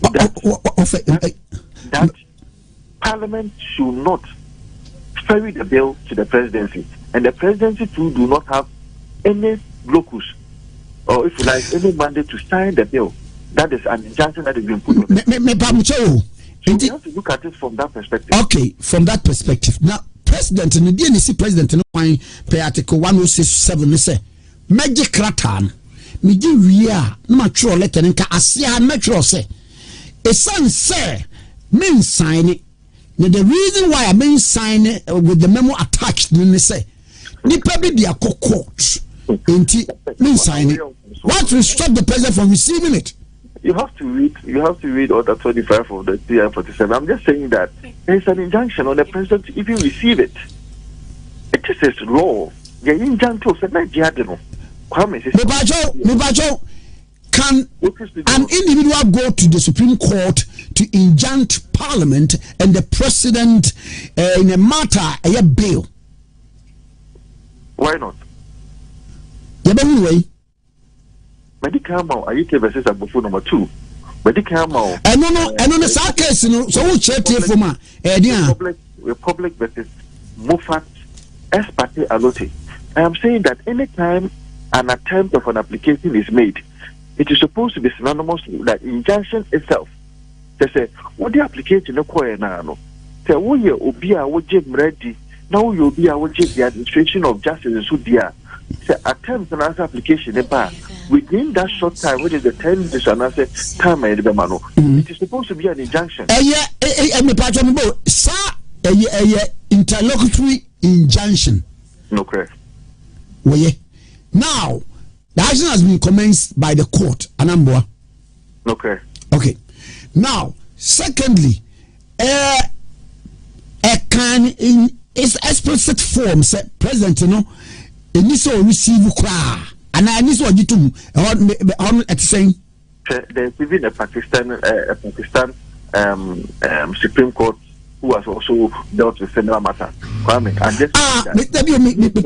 That Parliament should not ferry the bill to the presidency, and the presidency too do not have any locus, or if you like, any mandate to sign the bill that is an injunction that has been put on it. So we have to look at it from that perspective. Okay, from that perspective. Now, President, in the DNC President, per Article 106.7, say, Magic Kratan, Migi Ria, no mature letter, and Asia Metro say, a son say, men sign it. Now, the reason why I mean sign it with the memo attached, then they say, Nipa be their court, men sign it. What will stop the president from receiving it? You have to read Order 25 of the CI-47. I'm just saying that there is an injunction on the president to even receive it. It is his law. The injunction said that can an individual go to the Supreme Court to injunct Parliament and the President in a matter a bail? Why not? Medical are you versus Abufu number 2? Medical no, sa case no, so who check here for ma? Republic versus Mufat ex parte alote. I am saying that anytime an attempt of an application is made, it is supposed to be synonymous with that injunction itself. They say, what the application no koye na no. Say, wo ye obi a wo je mredi, na wo ye obi a wo je the administration of justice so dia. Say attempt an answer application within that short time, which is the 10 minutes and answer time it is supposed to be an injunction. Interlocutory injunction. Okay. Now, the action has been commenced by the court, Anambwa. Okay. Now, secondly, can in its explicit form say President, Eniso receive cry, and I need to on at saying there's even a Pakistan Supreme Court who has also dealt with similar matter. Kwame, and just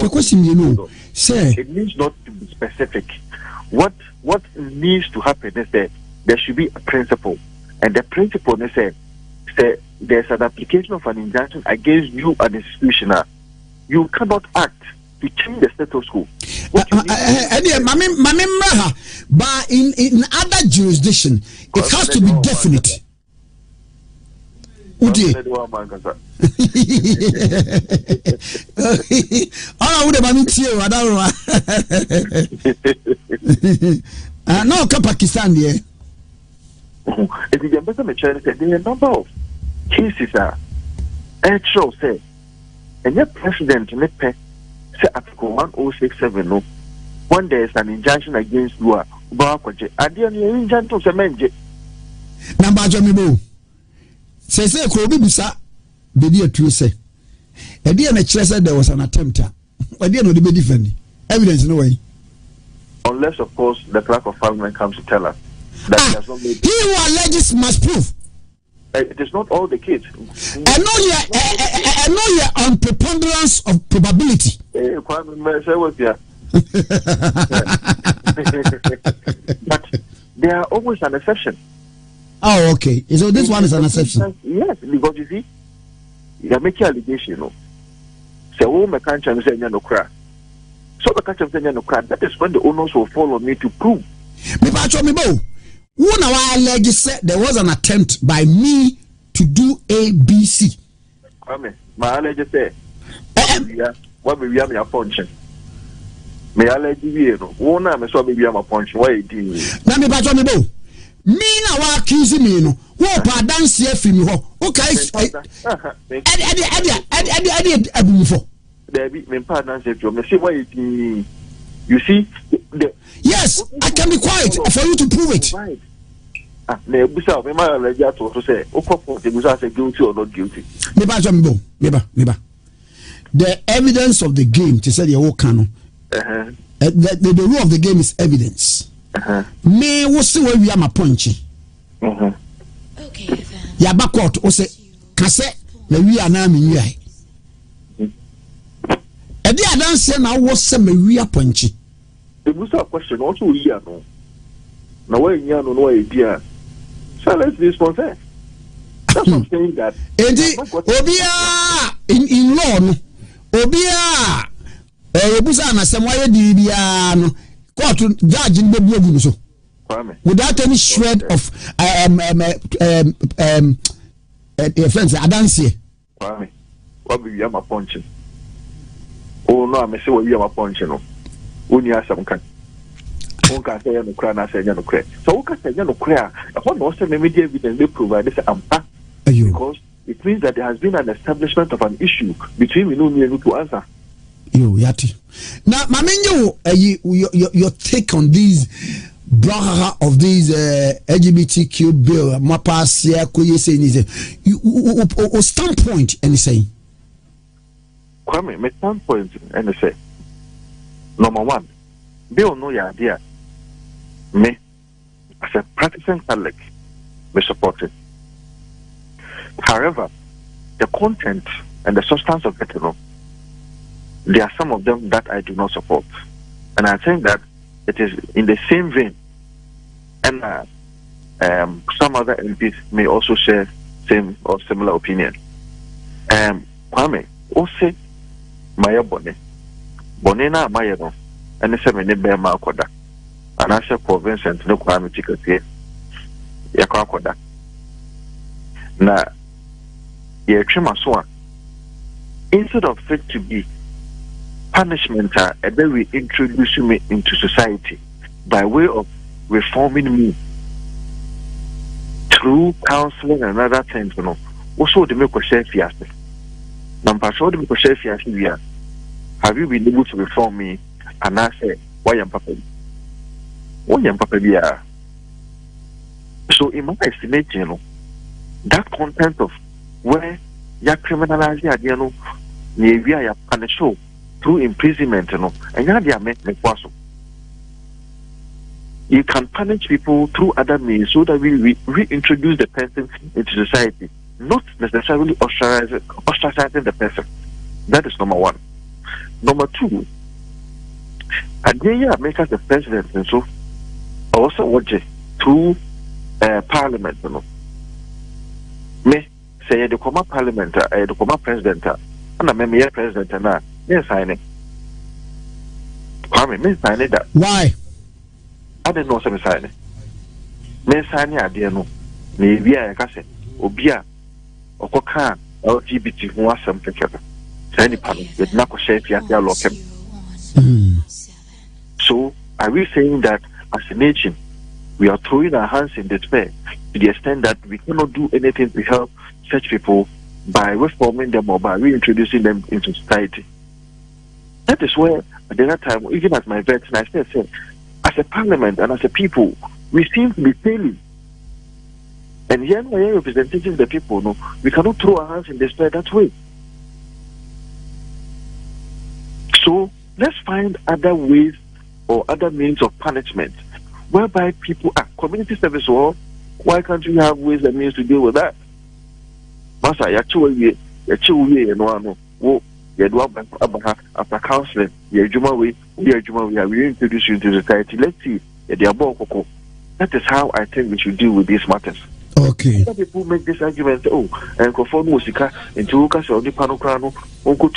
question, say it needs not to be specific. What needs to happen is that there should be a principle, and the principle is that there's an application of an injunction against you, an institutional. You cannot act to change the status quo. But in other jurisdiction, it has to be definite. No, Pakistan there. If you get better, there are a number of cases that actually say, and your president say Article 1067 no, when there is an injunction against you, injunction say menje. Number Jamibo. Say Kobi Bisa Bedia to say. A dear said there was an attempt. A dear no be defending. Evidence no way. Unless of course the clerk of parliament comes to tell us that he has not made he who alleges must prove. It is not all the kids. I know you're on preponderance of probability. But there are always an exception. Oh, okay. So this one is an exception. Yes, because you see, you are making allegation. So, that is when the owners will follow me to prove. When I allege said there was an attempt by me to do ABC. My allege say, what we are punching. May I let you know? One I'm so baby I'm a punching. Why do you? Let me patch on me, bo. Me now accusing me no. What part dance here for me? Okay. You see, yes, I can be quiet for you to prove it. The evidence of the game, to say the whole canon. The rule of the game is evidence. Me will see where we are my punchy. Okay. Ya backward, or say, cassette, we are now in ye. I don't say now was some we are punchy. The Musa question also here no. Now where you know idea. So let's respond there. That's what I'm saying that. Obia in law no. Obia Busa na sem why di bia no. Court judge in baby so. without any shred of friends, I don't see. Kwame, what be you my punching? Oh no, I say what you are punching. When you have some kind. One can say no cry, I say no cry. So one can say no cry. Upon most of the media evidence they provide, they say because it means that there has been an establishment of an issue between me and to answer. Yo, Yati. Now, your take on these blah of these LGBTQ bill, Mapa Sia Kuye saying or standpoint, and say. Kwame, my standpoint, and say, number one, bill no idea. Me, as a practicing Catholic, we support it. However, the content and the substance of it, there are some of them that I do not support. And I think that it is in the same vein. And some other MPs may also share same or similar opinion. Kwame, also, Maya Bonne. Bonena Maya no. And the same in Bear Malcoda. And I shall province and no Kwame ticket here. Yakwakoda. Now, instead of it to be punishment, and then we introduce me into society by way of reforming me through counseling and other things, also the make a share fiasco. Number two, the make a share fiasco. Have you been able to reform me? And I say, why am Papa? Why am Papa? So, in my estimation, that content of where you criminalize the idea, maybe I punish you through imprisonment, and you can punish people through other means so that we reintroduce the person into society, not necessarily ostracizing the person. That is number one. Number two, and then make us the president, and so also watch it through parliament, Me say the Koma parliament, the Koma president, and I'm a president, and I sign it. Me sign it. Why? I don't know some sign it. Me sign it, I don't know. Maybe I can say, Obia, Okoka, LGBT, who are some picture. Sign it, with Nako Chef, Yatia Lockham. So, are we saying that as a nation, we are throwing our hands in despair to the extent that we cannot do anything to help such people by reforming them or by reintroducing them into society? That is where, at the other time, even as my vet, I said, as a parliament and as a people, we seem to be failing. And here we are representing the people. No, we cannot throw our hands in despair that way. So let's find other ways or other means of punishment whereby people are community service. Or why can't we have ways and means to deal with that? Masa actually, after counseling, we introduce you to society. Let's see, that is how I think we should deal with these matters. Okay. Some people make this argument, and conform Musika into Lucas or the Panocrano, Uncle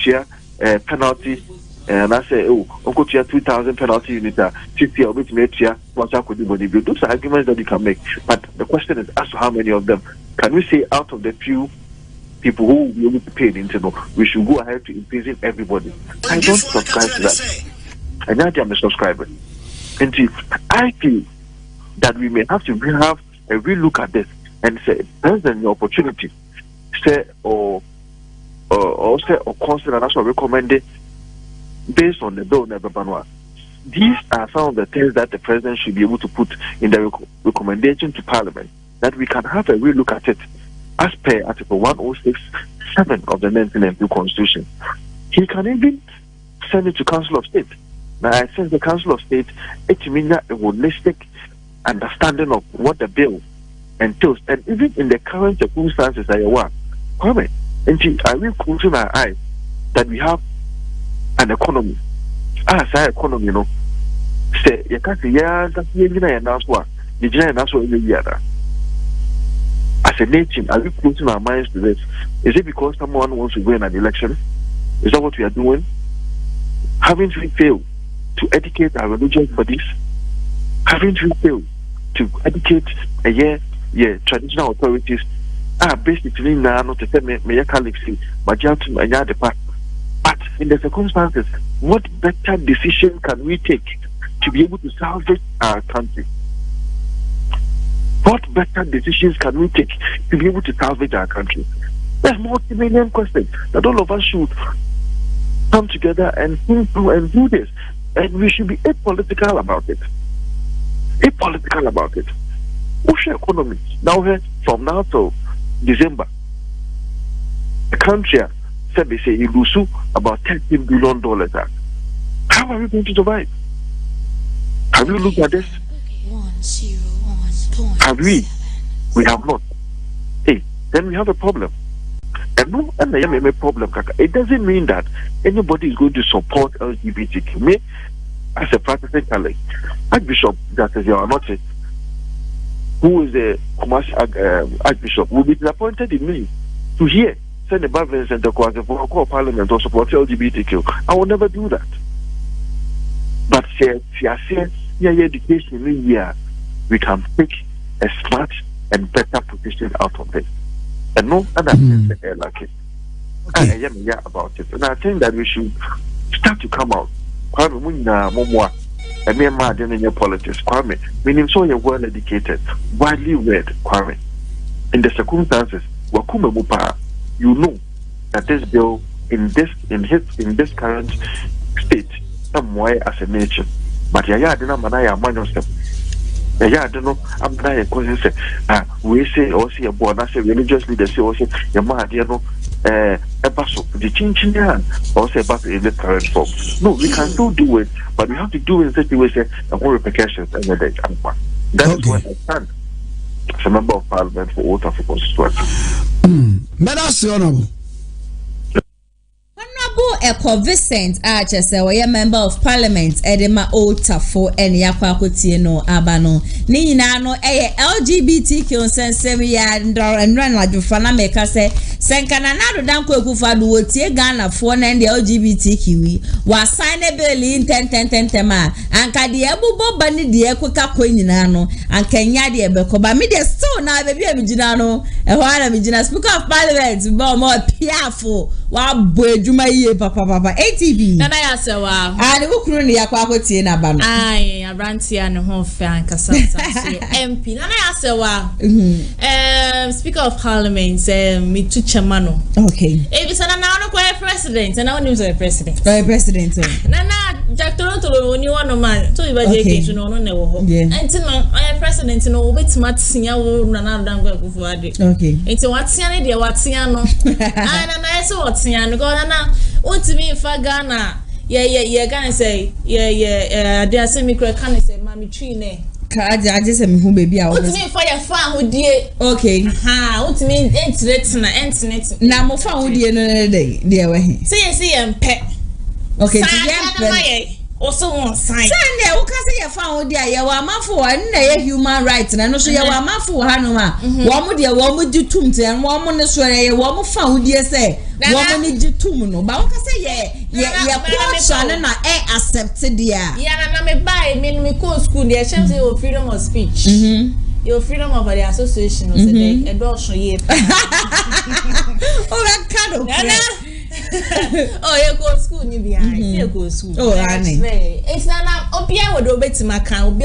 penalty, and I say, Uncle 2,000 penalty unit, 50 or which makes here, what I could do. Those are arguments that you can make. But the question is as to how many of them. Can we say out of the few people who will be able to pay the internet, we should go ahead to imprison everybody? I don't subscribe to that. And now I'm a subscriber. And I feel that we may have to have a real look at this and say, there's an opportunity, say, or consider, and that's what I recommend it based on the bill never banwa. These are some of the things that the president should be able to put in the recommendation to Parliament, that we can have a real look at it as per Article 106(7) of the 1992 Constitution. He can even send it to Council of State. Now, I think the Council of State, it means a holistic understanding of what the bill entails, and even in the current circumstances that you are, comment. And I will closing our eyes that we have an economy. As our economy, say you can't say that's as a nation, are we closing our minds to this? Is it because someone wants to win an election? Is that what we are doing? Haven't we failed to educate our religious bodies? Haven't we failed to educate traditional authorities basically now not to say me colleagues but but in the circumstances, what better decision can we take to be able to salvage our country? What better decisions can we take to be able to salvage our country? That's multi-million question that all of us should come together and think through and do this. And we should be apolitical about it. Apolitical about it. What's your economy? Now, from now till December, the country said they say you lose about $13 billion. How are we going to survive? Have you looked at this? Have we? We have not. Hey, then we have a problem. And no, and I have a problem. It doesn't mean that anybody is going to support LGBTQ. Me, as a practicing Catholic, Archbishop Dr. Yawanote, who is the Kumasi Archbishop, will be disappointed in me to hear send the Bavens and the Call Parliament or support LGBTQ. I will never do that. But she has said, education in India, we can take a smart and better position out of this. And no other things that are like it. I am about it. And I think that we should start to come out. Kwame Munya Momoa, and me and Martin in your politics, Kwame, meaning so you're well educated, widely read, Kwame. In the circumstances, Wakume Mupa, you know that this bill in this current state, somewhere as a nation. But Yaya didn't manaya manuscript. Yaya don't know. I'm not a cousin say. We say also a board. I say religious leaders say also your man, you know, a basso, the chinchian, or say about in the current form. No, we can still do it, but we have to do it in such a way say the whole repercussions and that is where I stand as a member of parliament for Old Africa constituency. That's honorable. Eko Vincent Archese we member of parliament edema Otafo ene yakwakotie no abano ni nyina no LGBTQ sensem ya ndran ladwofa na meka se senkana nado danko ekufado wotie Ghana fo na ndi LGBTQ wa sign bill in 10 anka de ebubo bani de ekoka ko nyina no anka nya de ebeko ba me de still na bebi amigina no ehwa na migina speaker of parliament ba mo piafo wa bo edwuma yie papa ATV nana ya sewa ne wukuru ne yakwa akotie na ba no ai abrantia ne ho fe anka so MP nana ya sewa speaker of parliament me to chamano okay e bi sana na no kwa president na woni so president nana Jack Toronto oni one man so iba JK no no ne wo ho enti no I president no obetima tia wo nana dango akufo ade okay enti watia ne de watia no ana na ese watia no go nana ultimi fa Ghana ye Ghana say they say me can say mami tree ne ka aje se me hu baby a ultimi fa ya fa hodie okay ultimi internet na mo fa hodie no de we he say mpe okay ti mpe also one sign say wo ka say ya fa hodie a ye wa amafo wa na ye human rights na no so ye wa amafo ha no ma wo mo de wo mo ditum te wo mo ne so ye wo mo fa hodie say wo mo ni ditum no ba wo ka say ye portion na accept dia na me buy me go school there say your freedom of speech your freedom of the association was a do ye o ga kado oh you go school ni bi you go school it's na obia we do betima kan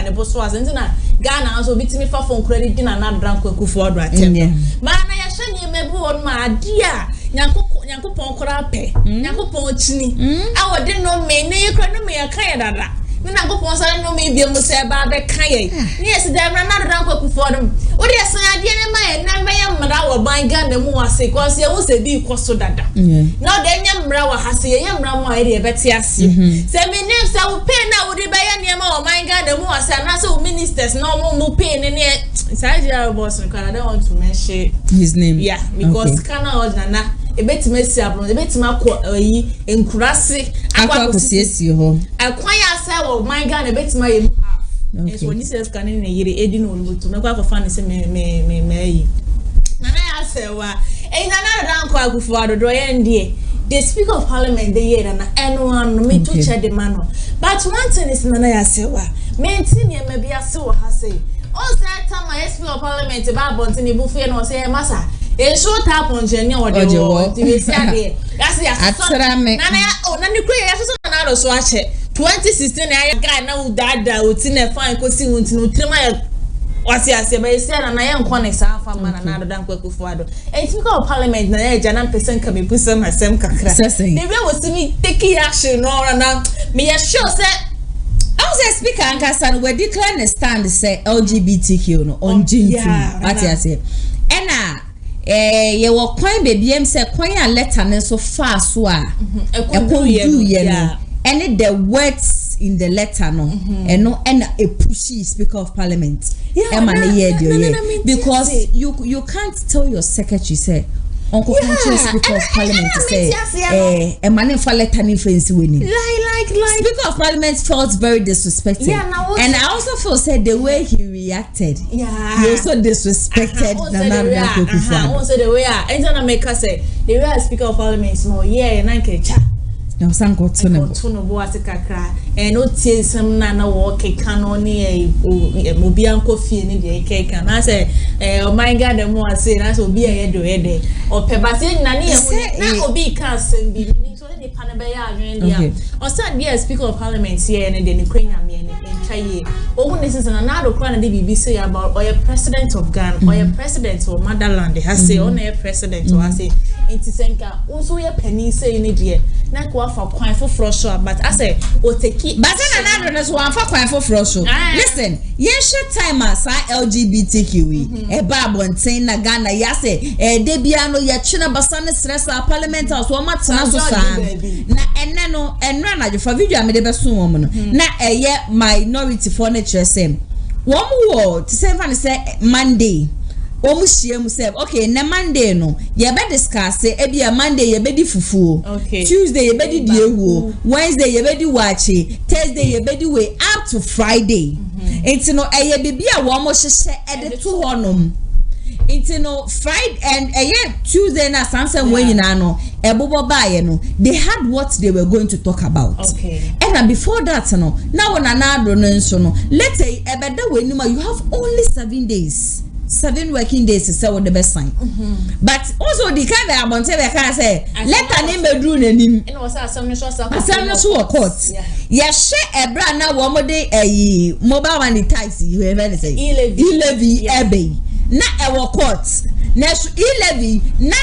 ne bo so asen na Ghana so bitimi fa phone credit na dranko akufu odo atem ma na ya hye ni mebu won ma adia nyankopon kora pe nyankopon chini awode no me ne yekra no me yakan dada me nyankopon sare no me bia mu se ba be kan ye ni esi da mra na dranko akufu odo wo de san ade ne ma ye na me mra wo ban Ghana mu ase ko se wo se bi ko so dada na de nya mra wa hase ye mra mu aye de beti ase se me ne se wo pe na wo de ba ye ne ma wo ban Ghana mu ase na se wo ministers na mo pe ne Sajia boss no I don't want to mention his name. Yeah, because Kana Odana ebetima si abron ebetima ko yi enkurase akwa kosiesie ho akwanya asa wo man Ghana ebetima ye half so ni says kan ne yire edi no lutu me kwa fa ne se me yi nana ya sewa nana dan ko agufu adodo ye ndie the speaker of parliament the year na anyone me to check the man but one thing is nana ya sewa me ntini me bia se wo ha se say all that time I speak of parliament about Bontini Buffet no say massa e show tap on Jenny or the wall to say there that's the nana oh nani kwe ya so na do so ache 2016 na ya guy na udada utina fine ko si untinu trema ya wasi ase ba ese na ya nkɔ ne saa fa ma na do dan kwaku fuado and speak of parliament na ya jana person ka me busa masem kakra the way was me taking action no na me ya sure say I was a speaker and Kassan we declare the stand say LGBTQ no on June 2 what you say and ye wo kwan baby em say kwan a letter ne so far so a do ye no and the words in the letter no and no and a pushy speaker of parliament because you can't tell your secretary say Uncle Country Speaker of Parliament say a man for letter ni fancy winning. Like Speaker of Parliament felt very disrespected. And I also feel said the way he reacted. He also disrespected also the way I enter make us say the way Speaker of Parliament no and I can chat. No sanko tuno bo asekakra no tie sem na wo keka no ne obi anko fie ne de keka na say oh my god dem wa say na so obi eyedo ede o pe ba say na ne ye na obi ka sem bi ni so ne pa ne be ya adwen dia o stand there Speaker of Parliament here ne de ne kwenya me ne ntwa ye o hu ne sense na do kra na de bibi say about or president of Ghana or president of motherland has say on president or say inti senka unso ye pani say ne de na kwa fa kwan foforo so but I say o take but na do no so wan fa kwan foforo so listen yen share time as LGBTQ e ba bonten na Ghana ya say de bia no ye china basa ne stress parliament house wo matena so sa na enne no enra na jofa video am de be so wo no na eye minority for na chesem wo wo to say fan say Monday omushiem say okay na Monday no ye be discuss e bia Monday ye be di fufuo Tuesday ye be di diehuo Wednesday ye be di wachi Thursday ye be di way up to Friday enti no eye bibia wo mo hyehye e de to honom enti no Friday and Tuesday na Samson when yina no ebobo baye no they had what they were going to talk about and before that no na wona na adro no nso no let's say ebeda wenuma you have only 7 working days to sell the best sign. But also the kind of abonte we can say let an imedru nanim and was some court yes share a brand now one more day mobile money tax you ever say e-levy ebe na ewo court na e-levy na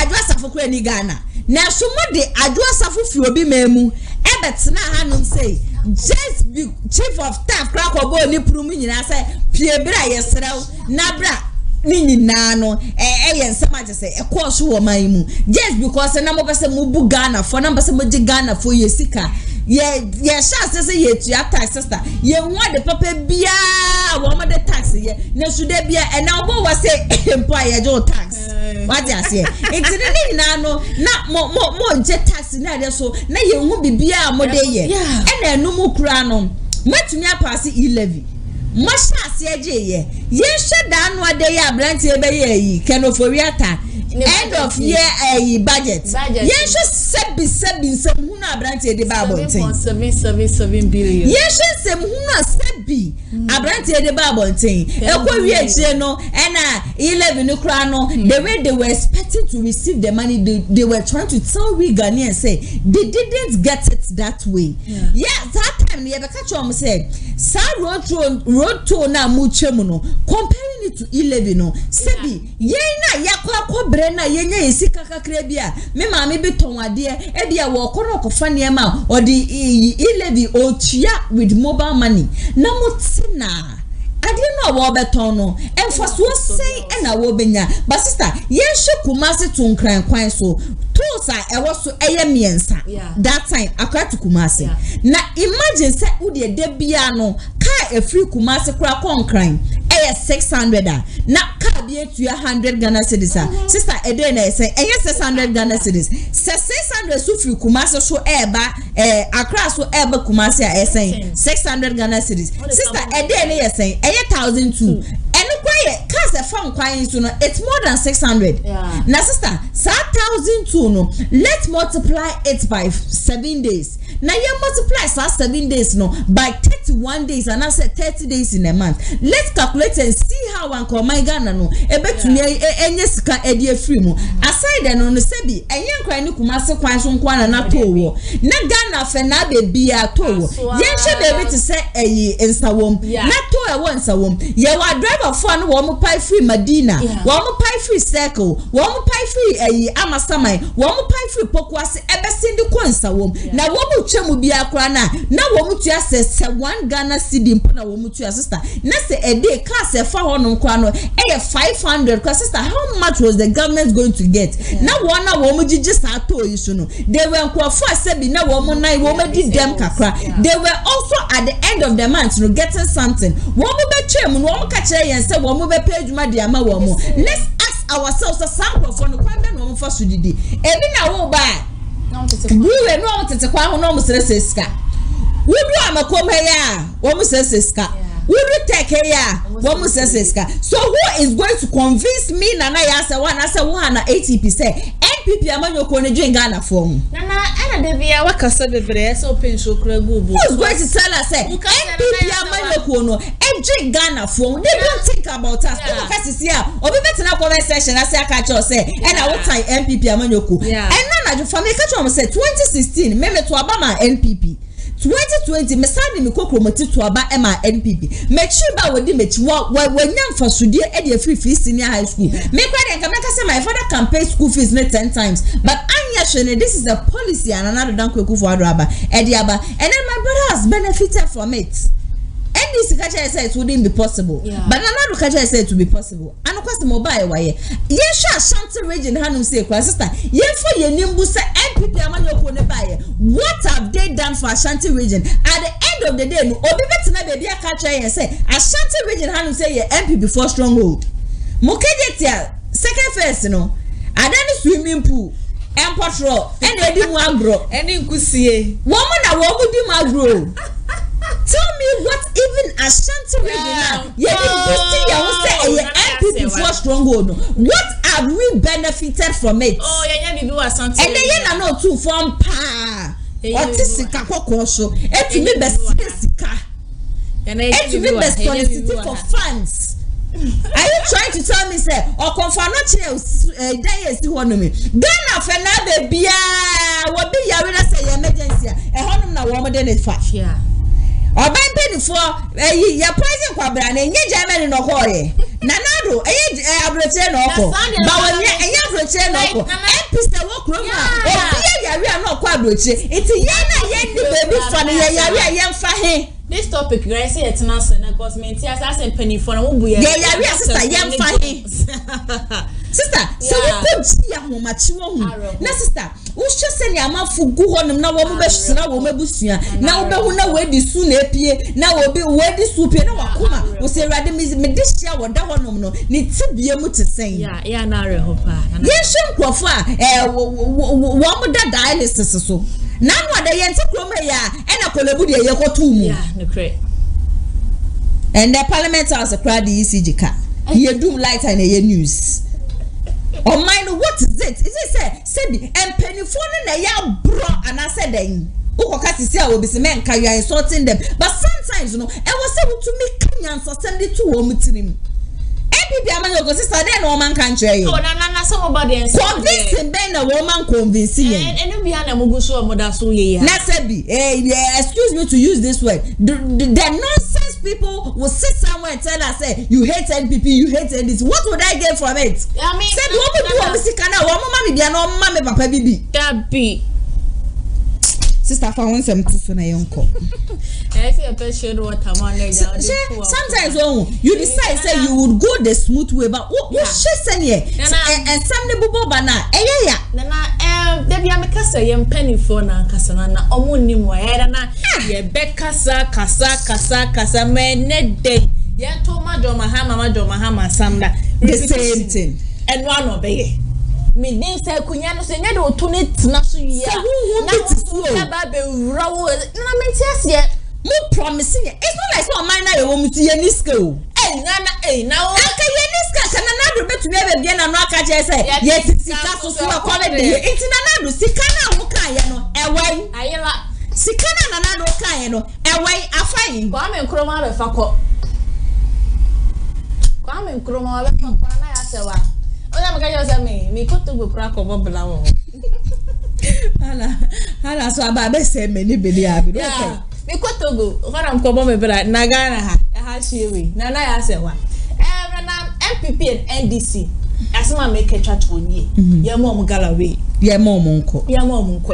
adwasa for kra ni Ghana na so mo de adwasa for fi obi memu ebet na hanum say just be chief of staff crack obo ni prum nyina say pie bra yesrew na bra ni nyina no nsema je say e course wo man mu just because na mo pese mo bu Ghana for na pese mo ji Ghana for yesika ye sha say ye tu tax sister ye ho de papa bia wo mo de tax ye na su de bia e na obo wa say employer jo tax what you say it's ni nyina no na mo je tax na de so na ye hu bibia mo de ye e na enu mu kura no matumi apase e-levy masha se ye hwe da no ade ye abranti ebe ye yi kenoforiata end of year budget hwe sebi hunu abranti de ba bonten 7.7 billion hwe sem hunu sebi abranti de ba bonten ekwa wi achire no na e-levy no kra no the way they were expecting to receive the money they were trying to tell we Ghanaians say they didn't get it that way that time ye be catch am say sa road to na mu chemu no comparing it to e-levy no sebi ye na yakwa bre na ye nya esika kakra bia me ma me beton ade e bia wo kono kofa ne ma or the e-levy o tua with mobile money na mutina ade no wo beton no enfaso sei na wo benya but sister ye hwe Kumasi to nkran kwan so tools a ewo so eye miensa that time akwa to Kumasi na imagine say wo de bia no ka e free Kumasi kra konkran 600 na ka bi etua 100 Ghana cedis sister ede na say 600 Ghana cedis 600 so free Kumasi so eba akra so eba Kumasi a 600 Ghana cedis sister ede na say 1002 enu kwaye ka say fam kwan so no it's more than 600 yeah na sister 1002 no let's multiply it by 7 days na you multiply 7 days no by 31 days and I said 30 days in a month let's calculate and see how one come my Ghana no ebetumi enye sika edi afiri mu aside no no sebi enye nkran ni Kumasi kwan so nkwan na to wo na Ghana fe na bebi ato yenhwe bebi te se eyi nsawom na to e won nsawom ye wa driver for no wo mo pai free Madina wo mo pai free Circle wo mo pai free eyi Amasamai wo mo pai free Pokwase ebesindi ko nsawom na wo mo twemu bi akra na wo mo tua se 1 Ghana cedi mpo na wo mo tua sister na se a day class e fa hono kwa no e 500 because sister how much was the government going to get na wo mo gigi sa to yi so no they were nkwafo asebi na wo mo nai wo mo di dem kakra they were also at the end of the month no getting something wo mo be twem no wo mo ka kire yen se wo mo be pay adwuma de ama wo mo let's ask ourselves some for no kwan be no mo fa so didi ebi na wo ba we were no mo tete kwa ho no mo sere seska we do amakom ya wo mo sere seska we do take ya wo mo sere seska so who is going to convince me na ya say one say 180% NPP amanyoko ne dwen Ghana form nana ana de bia wakasa bebre so penso kura gubu who is going to tell us say NPP amanyoko no dwen Ghana form they don't think about us because see here obi betena comment section na say aka cho say na what time NPP amanyoko na jo family ka cho say 2016 meme to abama NPP 2020 mesani mi kokromoti to aba ema NPP mechi ba wodi mechi wanya mfasudie e de free senior high school me kwade nka meka say my father can pay school fees 10 times but anya shene this is a policy and another dan kweku for aba e de aba and then my brother has benefited from it. And this culture says it wouldn't be possible, but another culture says it would be possible. And of course, the mobile way. Yes, Ashanti region, Hanum say, sister. Yes, for your Nimbusa NPP Amanyoko Nebaye. What have they done for Ashanti region? At the end of the day, no, Obi Betina baby a culture and say Ashanti region Hanum say your MP before stronghold. Mokejetia second phase, you know. And then the swimming pool. And patrol and they didn't want grow. And in Kusie, woman, I won't do my tell me what even Ashanti region now. NPP before stronghold. What have we benefited from it? Oh, yeah, you do Ashanti. And then no two from pa. What is Sika Kokosho? And to me best Sika. And to me best solicited for funds. Are you trying to tell me say or confirm not day is one me Ghana for now baby what be ya say emergency e honum na wo mo dey net fa yeah oban penny for ya pricing kwabra na enye Germany no ho ye nanado abroche no ko ba wonye enye abroche no ko empisa wo kroma obi ya wi na ko abroche iti ya na ye ni baby for na ya wi ya mfa he. This topic, I say it's not so government. Yes, I say penny for no buya. Yeah, sister, yam fine. Sister, so we could see a home at you. Na sister, we just send your mouth for good on now. What best now? What busia now? But we know where the soon appear now. Will be where the soup and our kuma. We say rather miss me this year. What that one no need to be able to say. Yeah, nare hopa. Yes, Kwafa. One with that dialysis so. Now what the yente kroma ya and a kolebu de yeko tumu. Yeah, no cre. And the parliament house a crowd the ECG car. You do light and a news. Oh mine, what is it? Is it say and penny phone na ya bro and I said then. Ukokati say I will be men can you are insulting them. But sometimes you know, I was able to make Kenyans send it to home. NPP amanyoko sister then woman can try. Oh na somebody convincing ben a woman convincing. And be na muguso moda so ye. Na sebi excuse me to use this word. The nonsense people will sit somewhere and tell us say you hate NPP, you hate this. What would I get from it? I mean said what would you obviously kana wo mama me bia no mama me papa bibi. That be sister for one some to na yonko. I say a person water man sometimes you decide say you would go the smooth way but what she say here and some the bubo bana ya na there be am kasa yem penny for na kasa na omo nim wa na ye be kasa men net day ye to madoma hama samda the same thing and one obey me nin say kunya no say nyade otonet na so ya na ba be rawo na me tiase mo promising it's not like so mine na you want me to yen skill nana na aka yen skill catch you say yes sika so so ko be de intina na do sika na wo kan ye no ewai ayela sika na do kan ye no ewai afai kwa me nkroma be fa ko kwa me nkroma be fa ko na ya sewa oya me ka yo say me ko to go kra ko bobla wo hala so aba be say me ni beli abi okay me ko to go ora mko bo me bra na Ghana ha shiwi na ya sewa na NPP and NDC asema make a chat onye ye mom gallery ye mom nko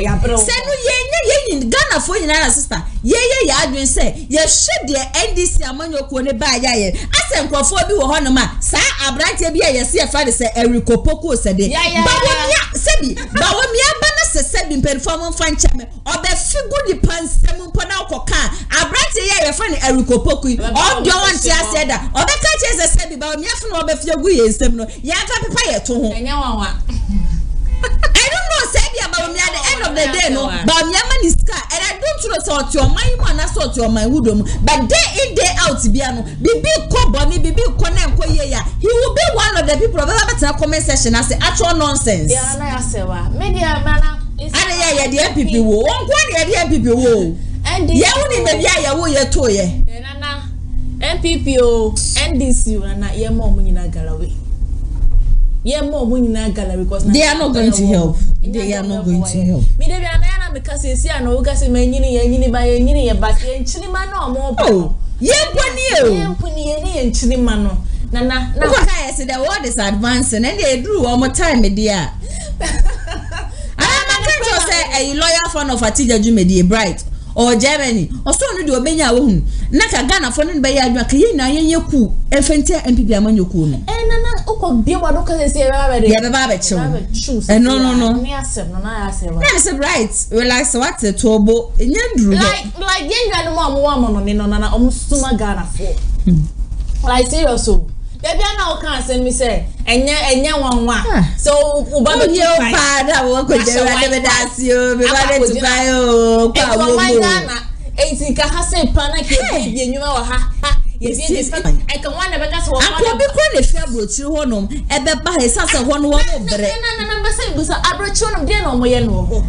ya bro se no ye Ghana for nyina sister ye ya adwen se ye hwe de NDC amanyoko ne ba ya ye ase nkrofo bi wo hono ma sa abrante bi ye se fa de se erikopoko se de bawomia sebi bawomia bana se sebi performance fan chame obe figu di pansem mpo na okoka abrante ye fa ne erikopoko o dio wanti ase da obe ka che se sebi bawomia fa no obe figu ye nsem no ya fa pepa ye to ho enya wanwa I don't know say about me at the end of the day no but me man is car and I don't know sort your mind man na sort your mind wudom but day in day out bia no bibi ko boni bibi ko na ko ye ya he will be one of the people of that comment section as actual nonsense ya na ya sewa media mana ana ya the NPP wo won ko na the NPP wo and ya woni be bia ya wo ye to ye na NPP o NDC na ye mo nyina galawe yeah, more winning a gallery because they are not going to help. They are not going to help. Me, they are not because you see, I know, because you by any but Chilimano more. Oh, yeah, Pony and Chilimano. Nana, no, I said the world is advancing and they drew one more time, dear. I'm not say a lawyer fan of a teacher, Jimmy Bright. Or Germany or so no do obenya wo hu na ka Ghana fo no be ya adwa ka ye na ye ku efente MPP amanyoku no na ukọ bi wa do ka se already ya be ba be chew no me asem no na asem na say right relax what the tobo enya duru like ye nwa no mo no ne no na omsuma Ghana fo like serious so baby na o kan say me say enya wanwa so uba be you pa da wo ko je ra de dasi o be ba de tupai o kwa wo mo enti ka ha say pa na ke bi enwuma wa ha ye bi I can one be ka so wa akobi ko ne fi abrochi ho no e be ba he sasa ho no wo mo bre na be say bu so abrochi no de no mo ye no ho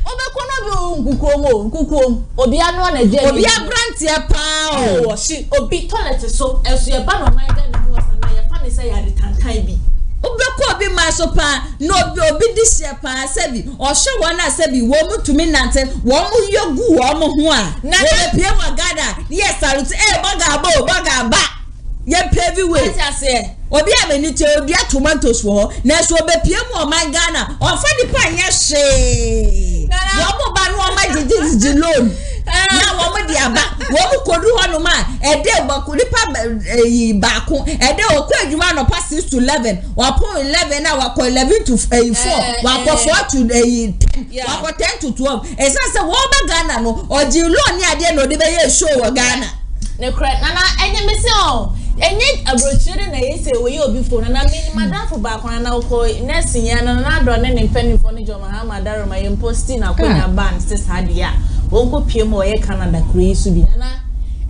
obeko no bi nkukuom obi anu na je obi abrantie pa o shi obi toilet so esu ye ba no man ga no was na ye fa ne say ya retankan bi obeko obi ma so pa no obi di share pa sabi o hwe won na sabi wo mutumi nante wo mu yogu wo mu ho a wo be pie wa gada yes salute baga ba ye pavy way obi ameni che obi tomatoes wo na so be pie mu o man Ghana o fa di pa nya hwe wo mu ba no o ma jiji loan na wo mu di aba wo mu kodu ho no ma e de gbaku ni pa ba ko e de o ko adwuma no pa 6 to 11 wa po 11 na wa ko 11 to 4 wa ko 4 to 10 wa ko 10 to 12 e say wo ba Ghana no o ji loan ni ade no de be ye show wo Ghana ne correct na enye me se o enye abrochire na yese wo ye obi fo na me madam fo ba kwa na ko nurse ya na do ne mpani fo ne joma ha madaro ma ye posting na ko na ban se sadia wonko pie mo ye Canada kuri su bi na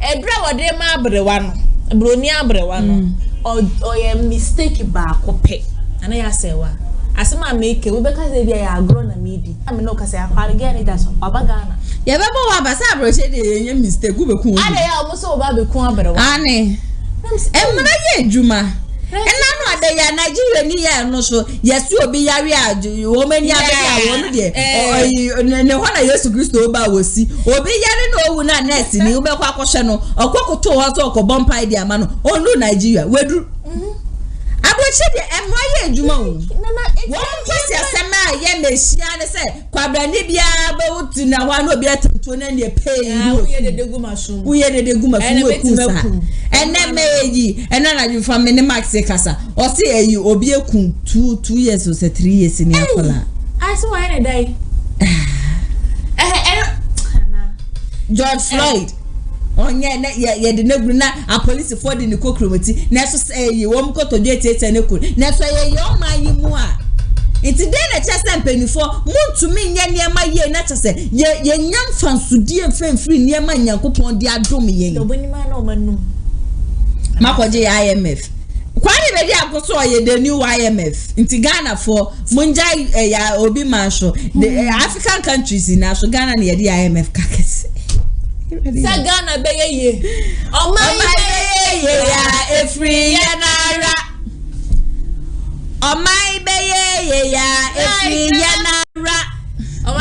ebra wode ma abrewa no broni abrewa no o ye mistake ba ko pe ana ya sewa asema make we be ka se bia ya agro na medi am no ka se akware ge ni da so Ghana ye be bo wa ba sa abroche de ye mistake ku be ku ale ya o mo so ba be ku abrewa ane emra ye adwuma ena no ade ya Nigeria ni ya no so yesu obi yare aju wo mani abia wo no de ne ho na Yesu Kristo ba wosi obi yare no owu na nurse ni wo be kwa kwhwe no okokoto ho so okobom pai de ama no onu Nigeria wedru abroche de emra ye adwuma wo won kwesi asema ye mehia ne se kwabra ne bia ba wutu na ho na obi atamto na ne pay wo ye de degu masum wo ye de degu masum wo kusa ene meji ena na ju from ne max kasa o se eyi obi ekun 2 years or 3 years ni akola I so why na dai George Floyd onye na ye de negru na a police for the ni kokromoti na so say wo mkoto de tete ne ko na so ye yo manyi mu a enti de na chese mpanifo muntumi nya niema ye na chese ye nyam fansudie mfemfiri niema nyankopon de adom ye obonima na o manum makoje IMF Kwani be dia akoso ye the new IMF inti Ghana for munja ya obi manso the African countries in so Ghana na the IMF kakese sa Ghana be ye o mai be ye ya efri ya nara o mai be ye ya efri ya nara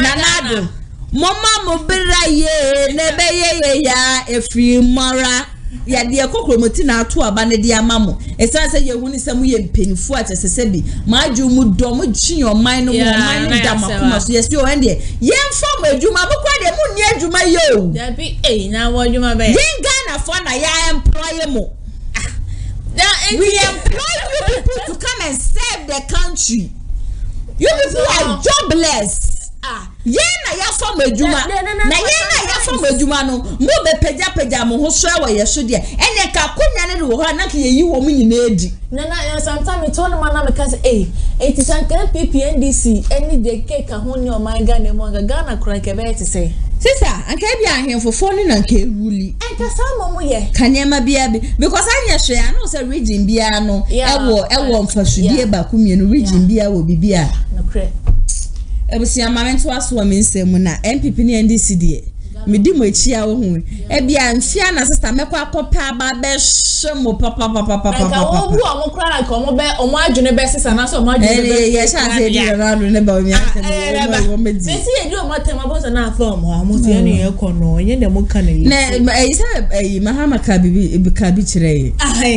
nanado mama mo bira ye ne be ye ya efri mora ya de kokromoti na ato aba ne de amamo esan se ye huni se mu ye mpenifu atese bi maaju mu do mu chin oman no mu oman ne da makoma so yes yo ende ye mfam adwuma bokwa de mu ni adwuma yo da bi na wo adwuma be yen Ghana for na ya employ mo we employ you people to come and serve the country. You people are jobless. Yena ya fam adwuma na yena ya fam adwuma no mo be peja mo ho so wa yeso de ene ka konya ne wo ho na ka yeyi wo mu nyina edi na sometimes it told man na me ka say it is an NPP NDC any the cake ka ho ne o man Ghana mo Ghana kura ke be say sister anka bia ahemfofo ne na nka ruli enka sama mo ye kanema bia bi because anya hwe ya no say region bia no ewo mfasudie ba kumienu region bia wo bibia no kre ebusi amamento aso me nsem na NPP ne NDC die me di mo echia wo hu e bia mfia na sister mekwa akopa aba be hwemo papa ka wo bu o mo kra ka o mo be o mo adwene be sister na so o mo adwene be ye sha se di rado ne ba o mi ase no me si e di o mo tema bo so na form ho mo se ne ye ko no nye de mo ka na yi na e say mahama ka bibi ka bi kire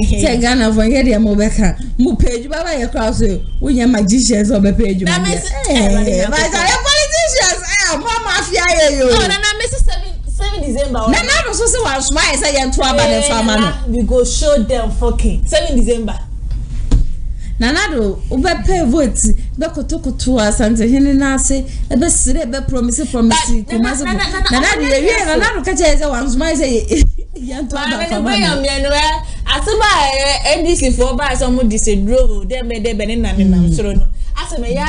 te Ghana for ye de mo be ka mo page baba ye kra so wo nya magicians o be page mo but politicians mama afia ye yo oh na me 7 December na no so se wa smile say ye nto aba ne fama no we go show them fucking 7 December nanado ube pay vote be kotokoto asante hene na ase ebe sire ebe promise Kumasi nanado ye wie nanado ka che say wa smile say ye nto aba fama no atuba NDC for ba so mo disedro dem de be ne na soro no ase me ya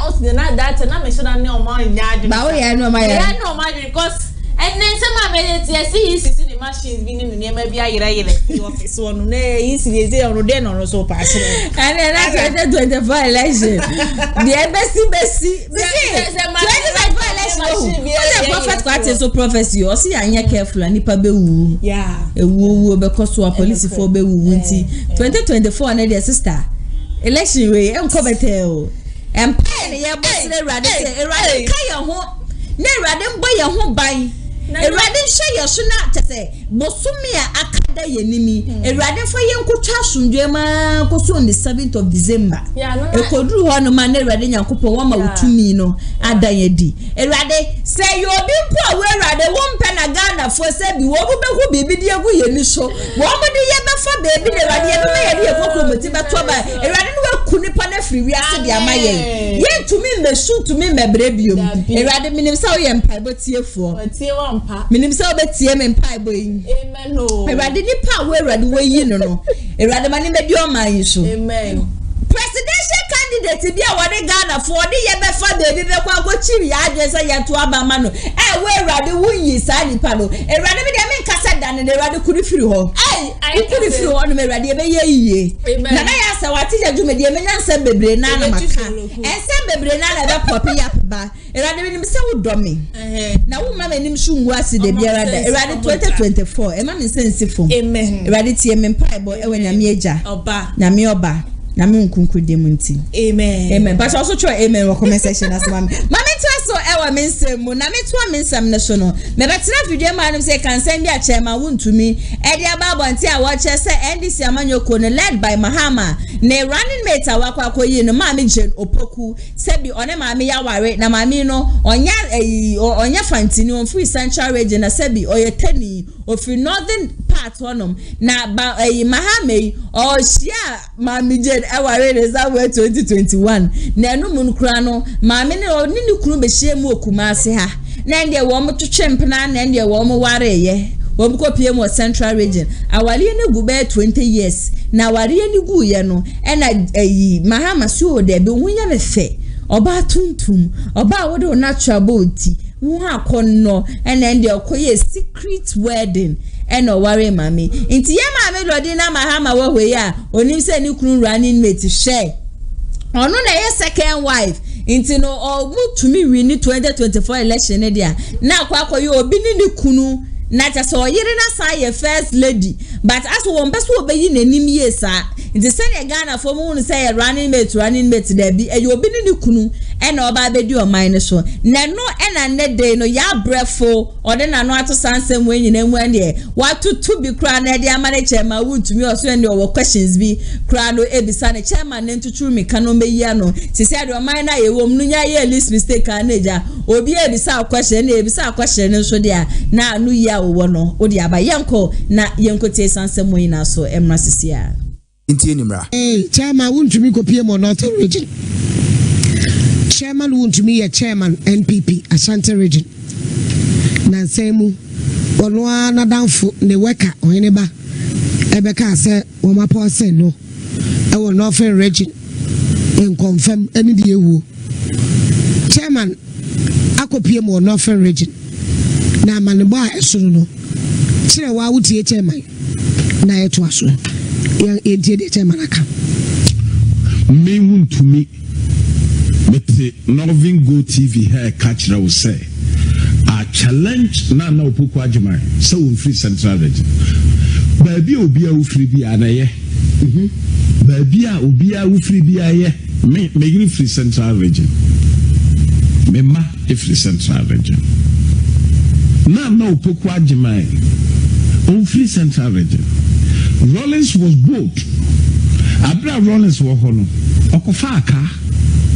o na that na me so na ne o ma nya adu ba o ya no ma ya no ma because and then some me see the machines bi ne ne ma bi ayere the office one na isi dey say on dey no so pass and then that 2024 election the embassy 2024 election the prophet kwate so prophecy o see anya careful anipa be wu ewu be cause wa police for be wu nti 2024 na the sister election we enko betel empire ne ye boss le rade say erade ka ye ho na erade mbo ye ho ban erade hye ye so na tese bosumi a akada ye nimi erade fa ye nkotwa asundwe ma koso on the 7th of December ekoduru ho no ma na erade nyankopon wa ma utumi no ada ye di erade say you obi mpo a we erade wo mpe na Ghana fo se bi wo be hu bibi di egu ye ni so wo mo de ye be fa baby de erade ye be ye de kokromoti be to ba erade no wa kuni pa na free wi ase di amaye ye tumi mesu tumi mebre biom erade minim sa wo ye mpa bo tiefo minim sa obetie me mpai boy amen no erade ni pa we erade we yi no erade mani medi o man so amen presidential candidate bi a wode Ghana for de ye be fa baby be kwa go chiri ya adwe say ye to aba ma no we erade wunyi sa nipa no erade bi de me nkasa dan ne erade kuri firi ho kuri firi ho no me erade be ye yiye na na ya sa wati ja dwuma de me nyansa bebre na na maka ensa bebre na na be pop ya ba erade bi ni se wo domi na wo ma manim shu ngu ase de biara da erade 2024 e ma me sense fom amen erade tie me mpai bo e we nyame agya oba nyame oba na me nkunkude munti amen but also try amen wo comment section as mama to so e wa mensem mu na me to mensem ne so no me betena video ma no say kan send dia chairman wuntumi e dia ba bonti a wo che say NDC amanyoko no led by Mahama ne running mate awakwa akoyi no ma me Jen Opoku se bi one ma me ya ware na ma me no onya fantini on free central region na se bi oyetani of northern part honum na Mahama o shia ma me Jen eware reserve 2021 na enu mun kura no ma me ne oni ni kuru be hye mu Kumasi ha na ndie wo mo twetwempna na ndie wo mo ware ye wo mo kopie mo central region awale ne gu be 20 years na ware ne gu ye no e na Mahama so de be hunya ne fe oba tuntum oba wo de natural body wo akonno e na ndie okoye secret wedding eno ware mami nti ye mami lodi na mahama we ya onim se ni kunu running mate share ono na ye second wife nti no ogu to me win 2024 election e dia na akwakoye obi ni kunu na cha so yire na sa ye first lady but as won beso obeyi nanim yesa nti se ne Ghana for mu say running mate there bi e obi ni kunu e na oba bedi o mine so na no e na ne day no ya brefo ode na no ato sansem we nyina mu ane watu to bi kra na de amane chairman wuntumi o so ene o questions bi kra no ebisa ne chairman ne ntutu mi ka no meyi ano se se de o mine na ye wom no nya ye list mistake aneja obi ebisa question na ebisa question so de na anu ya wo no odi aba yenko na yenko te sansem we na so emra sisia intie nimra chairman wuntumi kopie mo north region chairman wuntumi ye chairman NPP Ashanti region na semu ono anadanfo ne weka ohene ba ebeka se wo mapo se no e wo north region en confirm any de ewu chairman akopie mo north region na manebo a esoro no kire wa wutie chairman na eto aso yentie de chairman aka me wuntumi mete Northern Go TV here catch ra say a challenge na opoku agimai so we free central region baabi obi a wo free bi anaye baabi a obi a wo free bi aye me free central region me ma free central region na opoku agimai on free central region Rollins was bold abra Rollins wo ho no okofa aka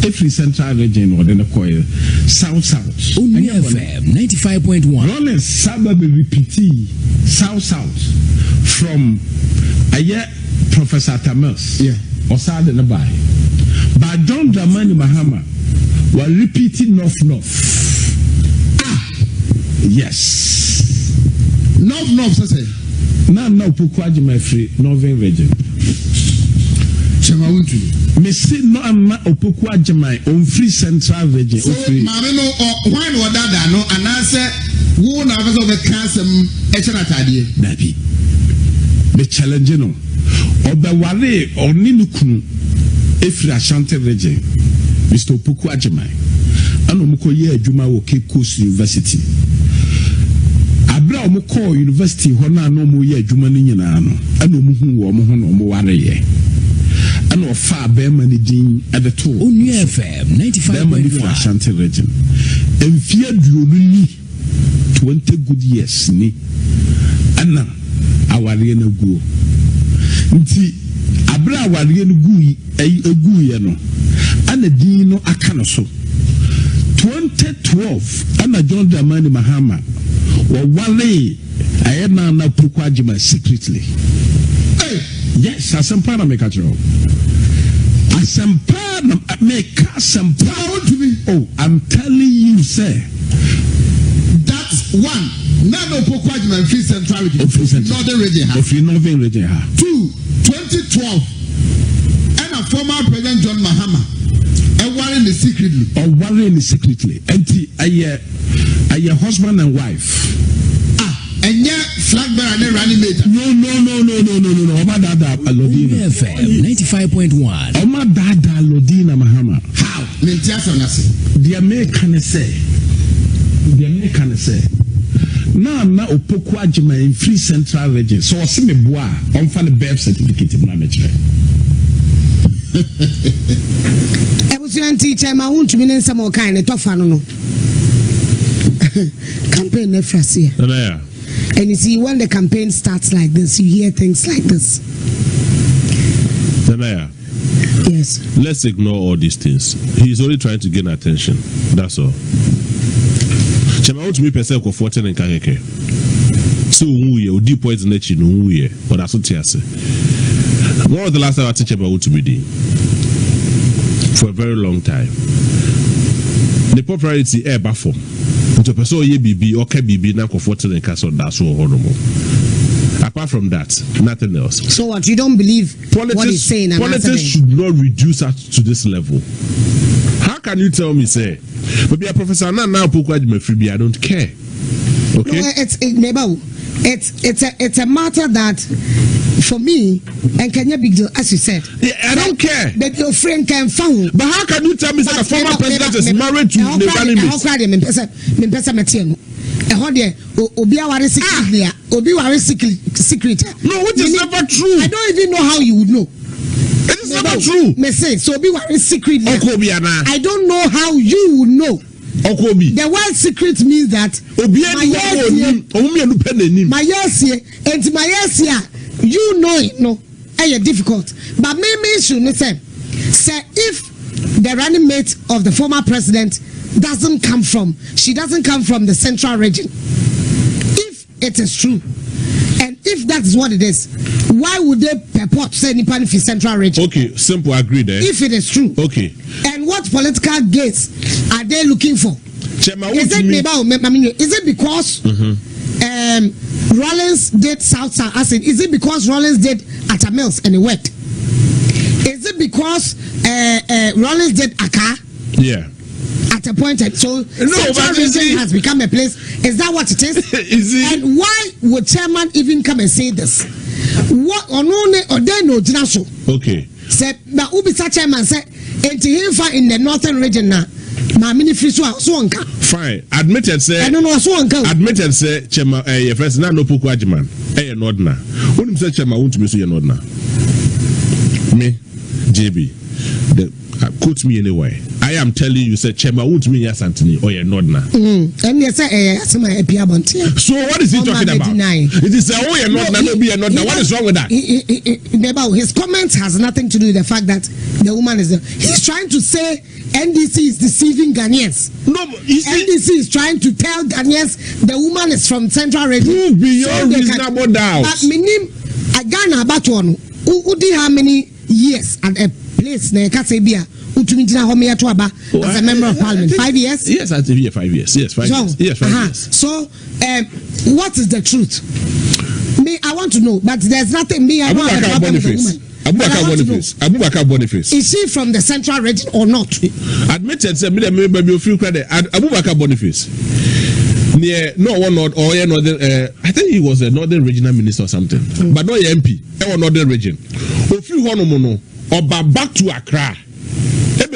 every central region or the coil south FM 95.1 Rollins Sababe repeat south from Professor Tamas or Sad and by John Dramani Mahama were repeating north yes north say now Pukwaji my free northern region me say no ama opoku agimai on free central region so mama no why no dada no anase wo na afese be kansem e chena tade dabi me challenge no obeware oni nukunu efri Ashanti region Mr. Opoku agimai ana omko ye adwuma wo Cape Coast University abra omko university ho na no mo ye adwuma ni nyina no ana omuhu wo mo ho no mo ware ye and of far Berman Dean at the tour. Only FM 95.1 Ashanti region. And fear you 20 good years ni. Anna our real go. Nti abra our real gui a gui no. And a dino akanoso. 2012 Anna John Dramani Mahama or Wale I am now Pukwajima secretly. Yes, Asampana make a job. Asampana make Asampana to me. Oh, I'm telling you, sir. That's one. Nano Pokwajima free central region. Northern region. If you Northern region. 2, 2012. And a former President John Mahama. And warring the secretly. Or warring the secretly. And a husband and wife. And yet, flag bearer and running mate. No. Oma Dada Lodina. FM 95.1. Oma Dada Lodina Mahama. How? Mentiasa nasi. The American say. Na Opoku agimai in free central region. So wasi me boa. On fan the birth certificate in Namechre. Ebusian teacher, ma won't mean some more kind of tough no. Campaign nefrasia. Yeah. And you see, when the campaign starts like this, you hear things like this. Tanaya. Yes. Let's ignore all these things. He's only trying to gain attention. That's all. Chema want to me person ko 14 and kakeke. So we deep points in the no we but that's what he say. When was the last time I teach about to be doing? For a very long time. The popularity air baffle. To person ye BB or KBB now comforted and castle that's so horrible. Apart from that, nothing else. So what? You don't believe what he's saying? Politics should not reduce us to this level. How can you tell me, say, but be a professor now Poku Agimai free? I don't care. Okay. No, it's neighbor. it's a matter that for me and can you big deal as you said. Yeah, I don't care. But your friend can found. But how can you tell me that the former president is married to the running mate? How cried him in person material. A hodie Obia ware secret. Obi ware secret. No, which is never true. I don't even know how you would know. It is never true. Me say so Obi ware secret. I don't know how you would know. Okobi. The word secret means that my yes here and my yes here you know it no difficult but maybe should say if the running mate of the former president doesn't come from the central region, if it is true and if that is what it is, why would they purport say Nipan for central region? Okay, simple, agree there. If it is true, okay, and what political gains are they looking for? Is it because Rollins did South Acid? Is it because Rollins did Atta Mills and it worked? Is it because Rollins did Aka? Yeah. At a point, so Central Region has become a place. Is that what it is? And why would chairman even come and say this? What or they know so? Okay. Said na ubi sa chairman said in the northern region now. Fine. Admitted say. Admitted say. Chema your first na no poku ajiman. Nordna. When you say Chema won't be so Nordna. Me, JB. Quote me anyway. I am telling you, say Chema won't mean yes Anthony or you're Nordna. And yes, so what is he talking about? It is oh you're Nordna, no be a Nordna. What is wrong with that? His comments has nothing to do with the fact that the woman is there. He's trying to say NDC is deceiving Ghanaians. No, NDC is trying to tell Ghanaians the woman is from Central Region. Prove beyond reasonable doubt. But minim Ghana about one. Who did how many years at a place na Kasebia utumidina home to aba as a member of parliament? 5 years? Yes, I think 5 years. Yes, 5 years. Yes, 5 years. So what is the truth? Me, I want to know, but there's nothing me I want to problem with the woman. Abubakar Boniface. Is she from the central region or not? Admitted, say me maybe feel credit. Abubakar Boniface. Near no one or northern. I think he was a northern regional minister or something, but not MP. Or northern region. If you want to know, or back to Accra, he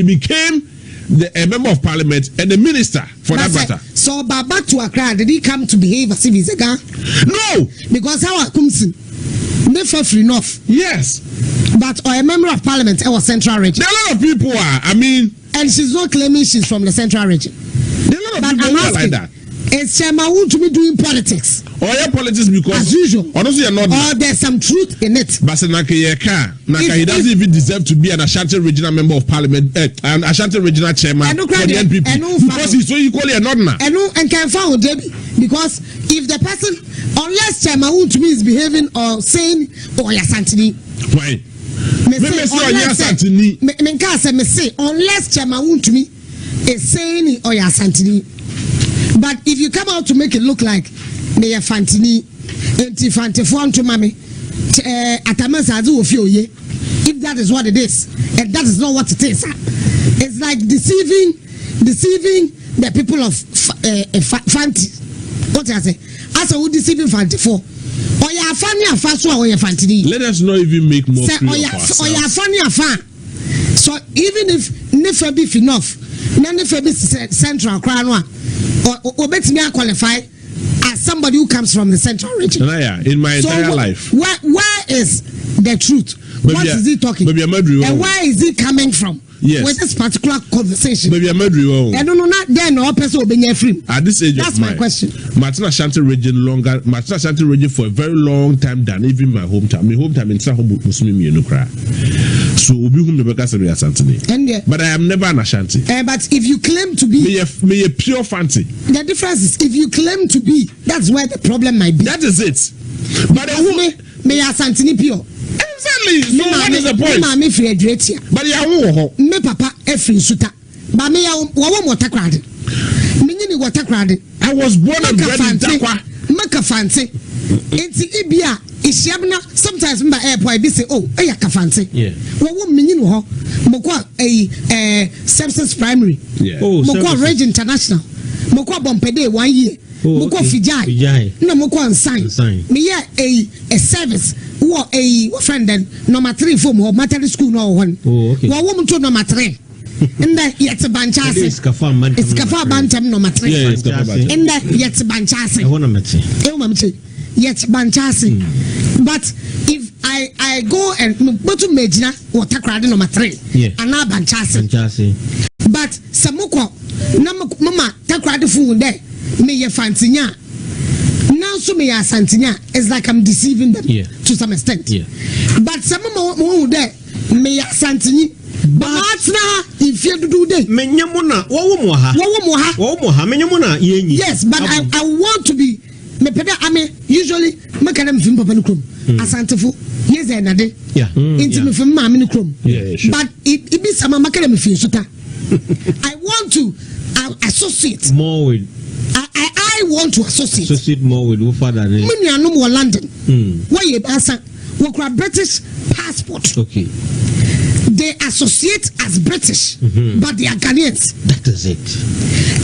became a member of parliament and a minister for that matter. So back to Accra, did he come to behave as if he's a guy? No, because how Kumasi. Never free enough. Yes. But or a member of parliament or central region. There are a lot of people and she's not claiming she's from the central region. There are a lot of people who are like that. Is Chema to be doing politics? Or your politics because as usual. Or there's some truth in it. But he doesn't even deserve to be an Ashanti regional member of parliament, an Ashanti regional chairman for the NPP. Because he's so equally a Nordna. And can found because if the person, unless Chema to me is behaving or saying, oh, Yasantini. Why? Unless Chema to me is saying, oh, Yasantini. But if you come out to make it look like Mayor Fantini, to Mammy, if that is what it is, and that is not what it is, it's like deceiving the people of Fanti. What I say? As I would deceiving Fanti for. Or ya funny or Fantini. Let us not even make more free of ourselves. Or ya funny or so even if never be enough, none of be central crown. Or better me qualify as somebody who comes from the central region. In my entire life. Where is the truth? What is he talking? And where is he coming from? Yes. With this particular conversation. I don't know not then or person being free. At this age that's my question. Martin Ashanti region for a very long time than even my hometown. My hometown in Sahobu Musumi Nukra. So Obi whom the Bekasa Ashanti. But I am never an Ashanti. But if you claim to be me a pure fancy. The difference is if you claim to be, that's where the problem might be. That is it. But me Ashanti pure. Exactly. So what is the point? But me papa efri suta. But me water crowd. Water crowd. I was born and bred in Takwa. Make a fancy. It's Ibia. It's Yabna. Sometimes my airport be say, oh, a fancy. Yeah. What woman you know? Mokwa a Sepsis Primary. Yeah. Mokwa Rage International. Mokwa Bompede 1 year. moko fijai na moko ansign me ye a service wo a friend then number 3 for mo maternity school no one wo wo to number 3 nda yet banchase iskafa bantam number 3 nda yet banchase yet banchase but if I go and go to Medina water crowd number 3 and now banchase but samoko na mama takrade fu there me ye fantinya now so me ya santinya it's like I'm deceiving them to some extent but some mo there me ya santinyi but na if you do that menyamuna wo mo ha menyamuna yenyi yes but I want to be me peda I mean usually me kana mfim papa no krom asantefo yes na de into me fim ma me no krom but it be some makana me fin suta I want to associate more with I want to associate more with who father than me nuanom wo London why you asa wo kra British passport okay they associate as British but they are Ghanaians that is it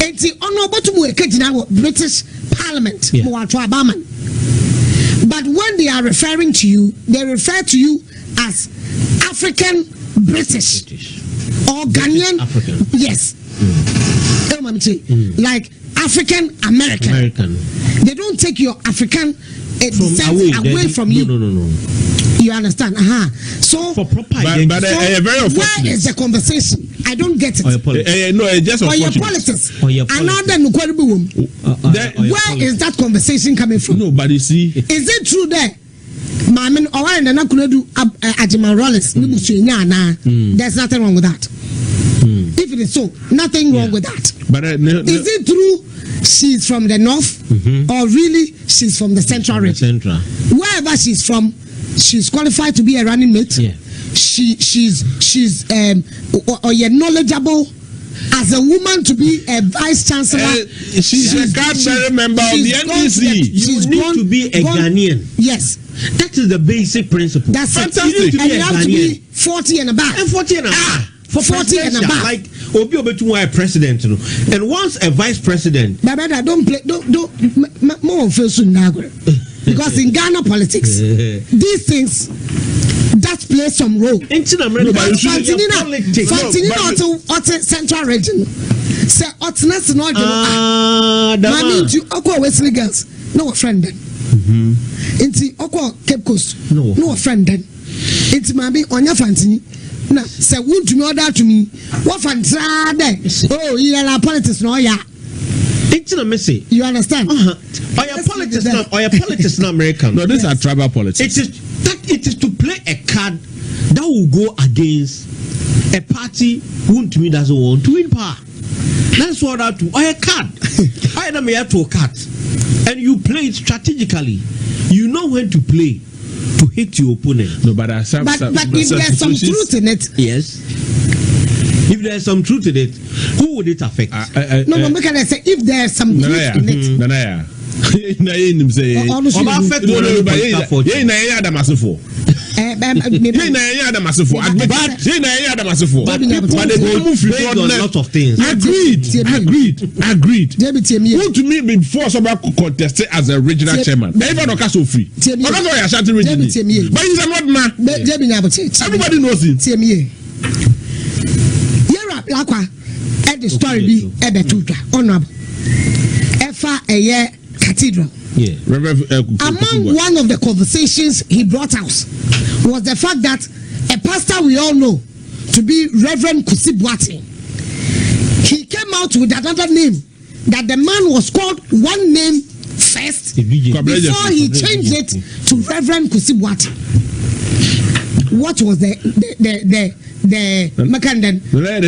enti ono botumu ekejina British Parliament mo atwa abaman but when they are referring to you they refer to you as African British. Or Ghanaian African. Yes. Like African American. They don't take your African descent away from you. No. You understand? So for proper but very where is the conversation? I don't get it. No, just or your politics. Another where is that conversation coming from? No, but you see, is it true there? Mamen or and na could do Ajiman Rollins there's nothing wrong with that. If it is so, nothing wrong with that. But is it true she's from the north or really she's from the central region? Wherever she's from, she's qualified to be a running mate. She's or you're knowledgeable as a woman to be a vice chancellor. She's a card member of the NPP. You need to be a Ghanaian. Yes. That is the basic principle. That's fantastic. You need to be and you have to be 40 and above. And 40 and above. For 40 and above. Like Obi Obetunwa a president, you know. And once a vice president. But don't more feel so nagre. Because in Ghana politics, these things that play some role. In America, Fantina central region. Say Otnes no Mami to Oko Wesley girls. No friend then. Inti Oko Cape Coast. No friend then. Inti Mami Onya Fantini. Na say would you order to me? What fantra there? Oh, you are politics no ya. You understand? Or your politics not American. No, these are tribal politics. It is to play a card that will go against a party who to me doesn't want to win power. That's what I do. Or a card. I am here to a card. And you play it strategically. You know when to play to hit your opponent. No, but if there's some truth in it. Yes. If there's some truth in it, who would it affect? No, but can I say if there's some truth in it? Nanaya. Na yin say. Affect but they move on a lot of things. Agreed. Who to me before somebody contested as a regional chairman? They even not so free. But he's a not man. Everybody knows it. Lakwa at the story be ebetuka honorable Efa Eye Cathedral. Among one of the conversations he brought out was the fact that a pastor we all know to be Reverend Kusibwati, he came out with another name, that the man was called one name first before he changed it to Reverend Kusibwati. What was the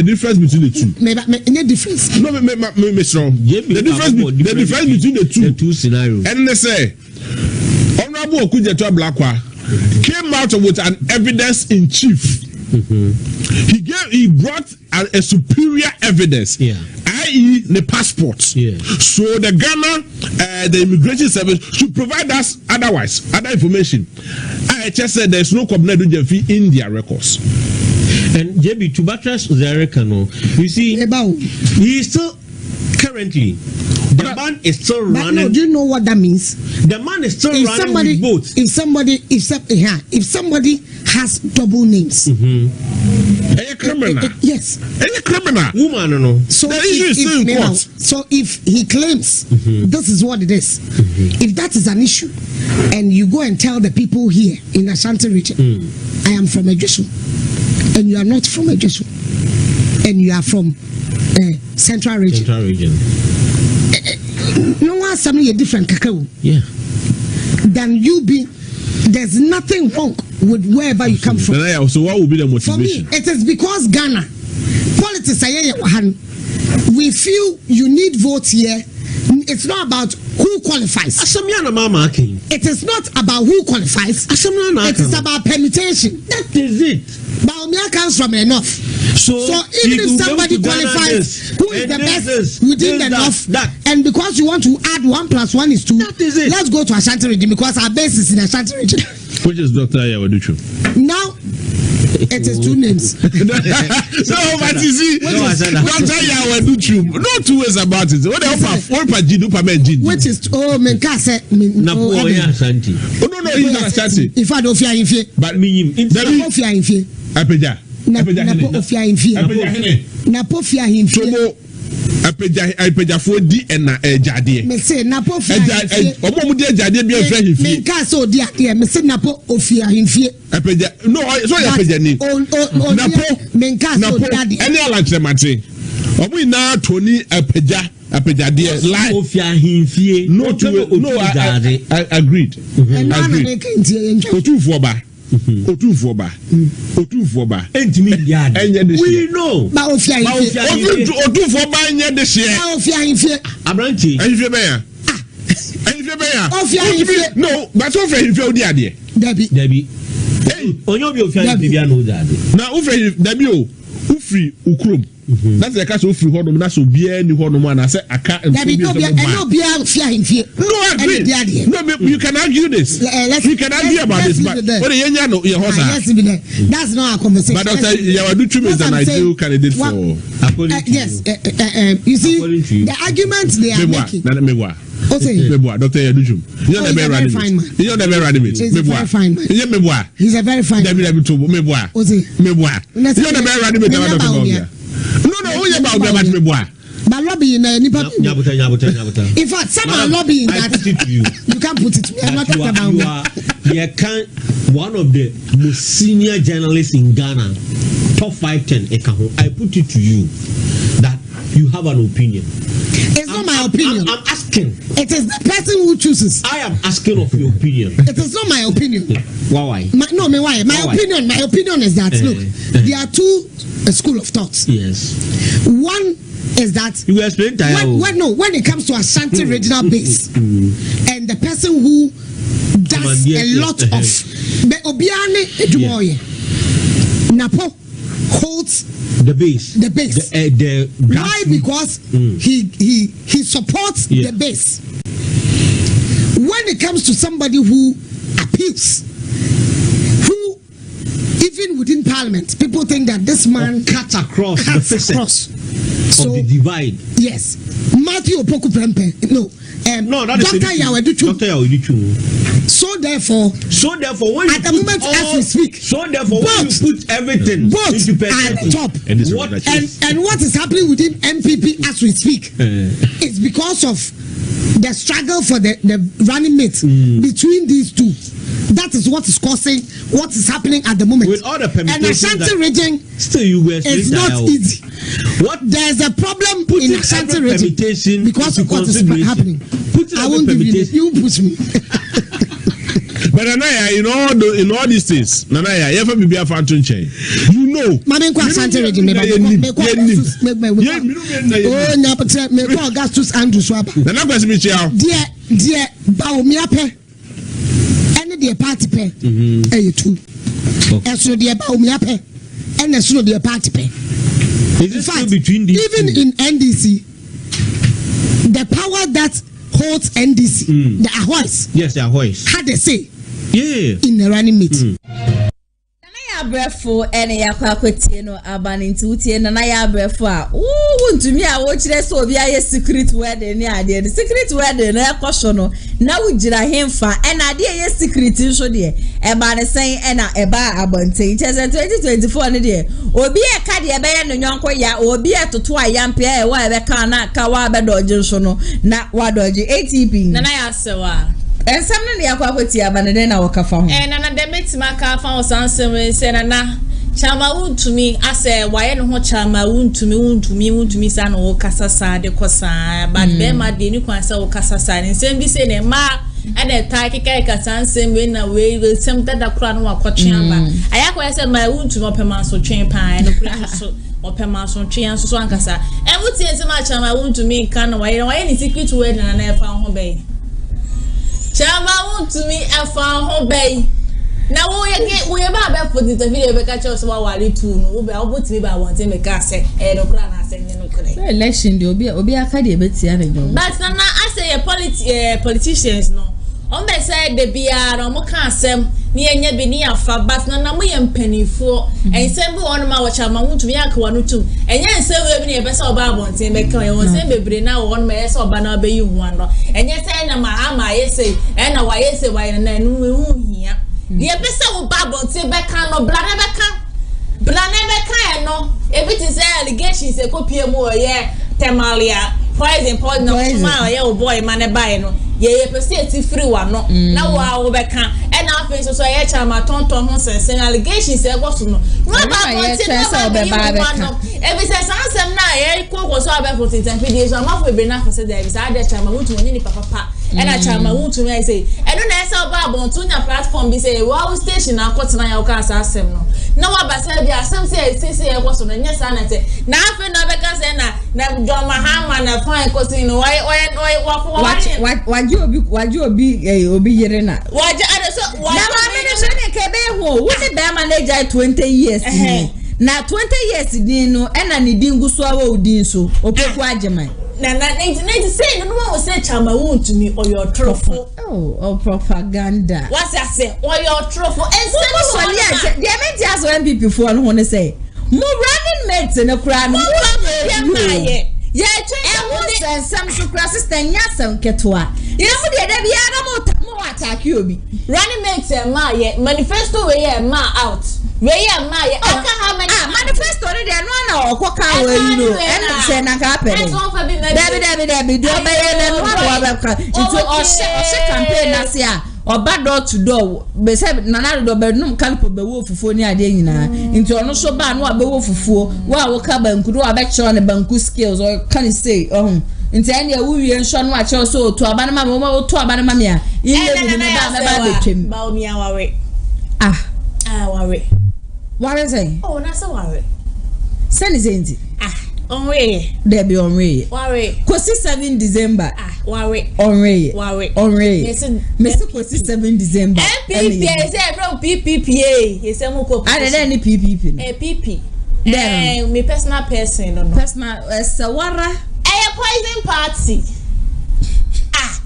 difference between the two? No difference. No, me strong. The difference between the two scenarios. And they say, Honorable Okujeto Blakwa came out with an evidence in chief. He brought a superior evidence, i.e. the passport. So the Ghana, the immigration service should provide us other information. IHS said there's no coordinated fee in their records. And JB, to buttress the record, you see, he is still currently The man is still running. No, do you know what that means? The man is still running with both. If somebody has double names. A criminal. Yes. A criminal. Woman, no. So if he claims this is what it is, if that is an issue, and you go and tell the people here in Ashanti region, I am from Ejesu, and you are not from Ejesu, and you are from Central region. No one something different kakao. Yeah. Than you be. There's nothing wrong with wherever you come from. So what will be the motivation? For me, it is because Ghana politics we feel you need votes here. It's not about who qualifies. It is not about who qualifies. It is about permutation. That is it. Baumia comes from enough. So even if somebody qualifies, who is the best within the north, and because you want to add 1 + 1 is 2, that is it. Let's go to Ashanti region because our base is in Ashanti region. Which is Dr. Ayawaduchu. Now, it is 2 names. So, but you see, Dr. Ayawaduchu, no 2 ways about it. What which is, Menkase. Oh, no, he's not Ashanti. If I don't fear him, but me, don't fear him. Apeja. Napo fear him. Apeja for di and Jade. Me say Napo fear him. Omo di Jade be fear him. Menkase odi ade. Me say Napo fear him. Apeja. No, so Apeja ni. Napo. Menkase odi ade. Any alantre mate. Omo ina Tony Apeja de lie. No, I agreed. Otufoba. We know. Otufoba nye de share. Abranti. No, but so for him feel the idea. Debbie. Hey, onyo bi ofia bibia no dade. Na ufre Debbie o. Ufri ukrom. That's the case of free honor. That's so be any honor man. I say I can't. No, I agree. No, you can argue this. You can argue about this, but what you know, your horse. That's not our conversation. But Dr. Yawaduchu is an ideal candidate for. Yes, you see the arguments they are making. Dr. Yawaduchu. You're the very fine man. You're the very fine man. He's a very fine man. He's a very fine man. You're the very fine man. No, only about the boy. But lobbying, in fact, some are lobbying that. You can't put it to me. I'm not talking about that. One of the most senior journalists in Ghana, top 5-10. I put it to you that you have an opinion. It's not my opinion. I'm asking. It is the person who chooses. I am asking of your opinion. It is not my opinion. Why? Why? My opinion is that look, there are 2 school of thoughts. Yes. One is that you explain when it comes to Ashanti regional base and the person who does a lot of Obiane Edumoye Napo holds the base. Why? Because he supports the base. When it comes to somebody who appeals, who even within parliament, people think that this man cuts across the the divide. Yes, Matthew Opoku Prempe. No, Dr. Yawaduchu. So therefore, when at the moment as we speak, when you put everything both at the top, and what is happening within NPP as we speak, it's because of the struggle for the running mates between these 2. That is what is causing what is happening at the moment. With all the permutations, and Ashanti region is not easy. There's a problem in Ashanti region because of what is happening. I won't give you this. You push me. But Nanaya, in all these things, Nanaya, you ever be a fan to change? You know. Madam Ashanti region, Augustus Andrew Swaba. The numbers me chow. Dear Baumiape. The party pay, 2. And so the Baumiape, and so the party pay. In fact, even in NDC, the power that holds NDC, the Ahoys, yes, the Ahoys, had a say in the running meeting. ya brefo ene yakwa kwetie no abaninti utie na ya brefo a ntumi a wo kire so obi aye secret wedding ni ade the secret wedding na yakosho no na wugira hemfa ena ade ye secret nso de e ba ne sen ena e ba abonten chese 2024 ne de obi e ka de e be ye no nyonko ya obi e toto ayampe e wa e be ka na ka wa be doje nso no na wa doje ATP na ya sewa ensam no yakwa kwetie abanede na wakafa ho na de metima ka fa o sansem se na chama untumi ase waye no ho chama untumi sa no kasa sa de kosa but be ma de ni kwan sa o kasa sa ni nsem bi se ne ma ade ta kika ka sansem we na we sem dada kura no akotwe aba ayakwa se ma untumi opema so twen pan no kura so opema so twen so ankasa wuti nsem a chama untumi kan waye ni secret word na efa ho be chama untumi efa ho be na we ba be put the video be catch us wa wale tu no we be obotimi ba won te me ka se no kra na se no kra election de obi aka de betia na jo but na say politicians no on be say de bia no mo ka asem ni enya bi ni afa but na mo ye mpanifo ensem bi won ma wo chama wuntumi aka wonu tum enya ensem we bi na be say oba abonten be ka won say bebre na won ma ye say oba na be yi hu ano enya say na ma ama ye say na wa ye say wa na nu hu hia ye be say wo babonten be kan no blana be kan no everything say allegations e kopie mu o ye temalia poison no smile ye o boy man e buy no ye pese eti free wa no na wa wo be kan e na afi so ye chama tonton ho sensen allegations e go so no wa babonten na be ba no e be say sansem na ye ko so abe for tintamfidi so amafo be na for say there be say ade chama wutu ni papa e na chama wutu me say e no na e say babonten nya platform be say wow station akotena ya o ka asem no na wa ba say be asem say e go so no nya sa na te na afi na be ka say na John Mahama na fine cause no waje obi yere na waje ade so waje na me ne ne ke be ho wo se be manager 20 years na 20 years din no e na ne dingu so awa odin so opoku ageman na say no one say chama wuntumi or your trophy propaganda what I say or your trophy and so yeah the menti as NPP for no one say mo running mate na kura no ye twen some super assistant nyasam ketwa ye mo de da bia na mo attack obi running mate ma ye manifesto we ye ma out we ye ma ye aka how many manifesto de no na okoka we you know and say na ka pe David do be ye na no wa be ka into o campaign na se a oba door to door be say nana do be num kalpo be wo fufuo ni ade nyina nti ono so ba no abe wo fufuo wa wo ka banku do abe chiro ne banku skills or can say nti ene ya wuwie nso no a chiro so to aba na ma wo to aba na ma me a ile bi ne ba betwem ba o mi aware ware say na so ware send zenti onwe there be onwe ware kosi 7 December ware onwe mesi kosi 7 December NPP say from PPPA you say mo ko any PPP no PP me personal person no personal sawara poison party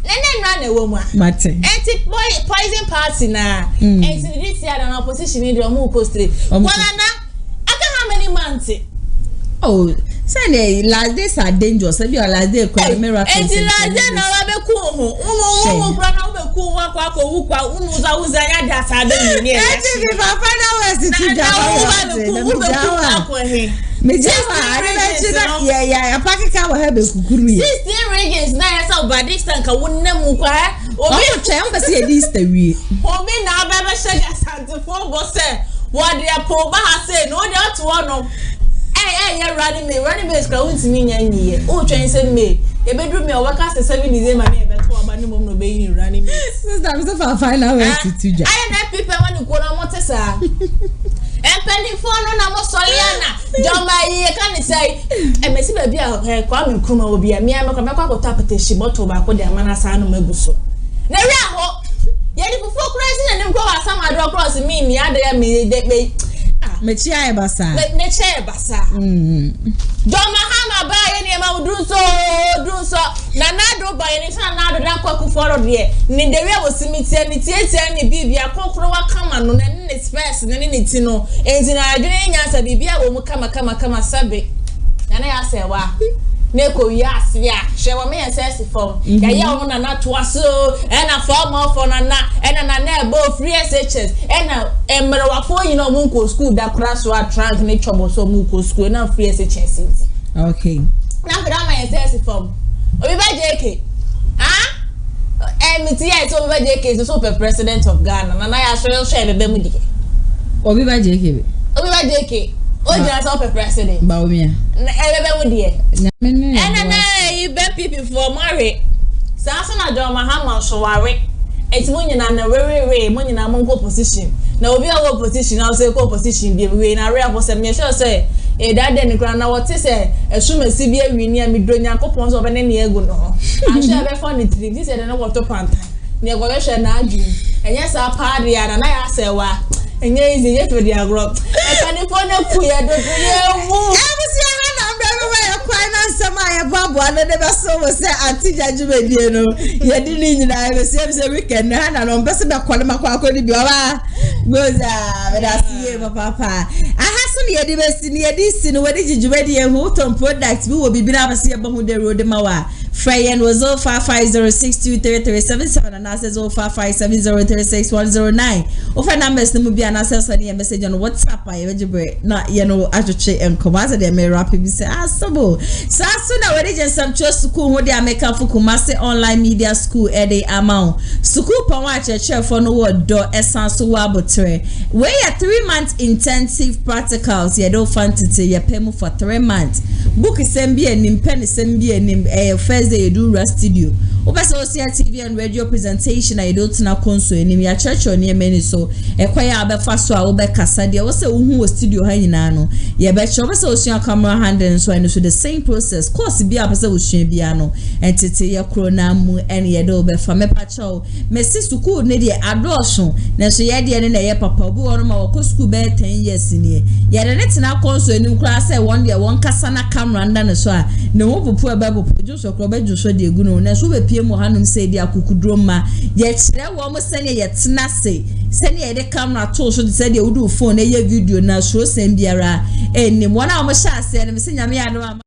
nene wo mu a mate poison party na this year na opposition in the omo postre wala na aka how many months say last days are dangerous say your last day kwa miracle and last day na wa be ku ho umu kra na be ku wa kwa ko wu kwa unu za ya da sa de ni e be final west ti ja me jawa ari na chira ya pakika wa be kukuru ye 16 regions na ya sa ba distance ka wonne mu kwa obi twa am se this the we obi na ba be shega santifo bo se what they po ba ha say no dey to one yeah running me ska won't me nya nyiye o twen se me e bedru me o waka se 7 December me e beto aba ni mom no be yin running me sister me say for final way to ja I na people when go na motesa empeni phone na mo soliana joma ye kan say e mesi ba bia kwa me kroma obi a me kwa ko tapete shi bottle ba ko de amana sa no maguso na wi aho ye di fufu cross na nim ko wa sama do cross me ni ade ya me de me chia e basa me chia e basa John Mahama ba ye ni ma udunso na do ba ye ni sa na do dan kwaku foro de ni de we was mitia ni tietia ni bibia kokoro wa kama no na ni space ni ti no enti na adwene nya sa bibia wo mu kama sabe na ya se wa ne ko wi ase ya hwe wo me yesesi form ya ya wo na to aso e na form of na na e bo free SHS e na emre wa fo yin no mu ko school da class wa trans ne chobo so mu ko school na free SHS enti okay na bra ma yesesi form obi ba JK miti ya so obi ba JK so president of Ghana na ya share be mu dike obi ba JK o jira so president ba o mia be mu die na you bet people for marry so na do ma ha ma so ware eti mo nyina na we mo nyina mo go position na obi a go position na so go position bi we na re abose me sure say that den kra na what say esumasi bi awini a midronya kopon so be ne ne egu no a sure be for ni tri this say na water panta ne go hwe na agi enye sa party ya na ya say wa enye izi ye to di agro e kan ni for na ku ya do ye wu Sama babu ana de baso wo se anti jajumedie no ye di ni nyina e se weekend na no mbese be kwale makwa ni bi oba goza be da siye papa aha so ni ye di besi ni ye di si no we di jijumedie hu ton product bi wo bibi na bese ye bahu de road mawa Freyen was 0550623377 and access 0557036109 ofa numbers no bi an access on your message on WhatsApp I vejibre na ye no ajoche enkom as de me rap bi say asabo so na we dey some choose school ho dey America for Kumasi online media school e dey amount school pa wa church for no word do esanso wa botre we ya 3 months intensive practicals ye do fantity ye pay for 3 months book sembi enim pen sembi enim Thursday you do Rust Studio. Obasa Osia TV and radio presentation I do na console enim ya church on ye many so ekwaya abefa so a obekasa de wo se wo studio ha nyina no ye be che obasa Osia camera handling so and so the same process course bi apesa Osia bia no entity ye krona mu en ye do obefa me pa cho me si school ne de adosho na so ye de ne na ye papa obi won ma wo school be 10 years ni ye de ne tena console enim kra say one day one kasa na camera nda ne so a ne wo popo e be popo jo so kro be jo so de egu no na so be pie mo hanum say dia kukudroma ye kire wo mo sene ye tena se sene ye de camera to so de say de wudu phone na ye video na so sem biara enim wona mo sha ase ne me se nyame ya no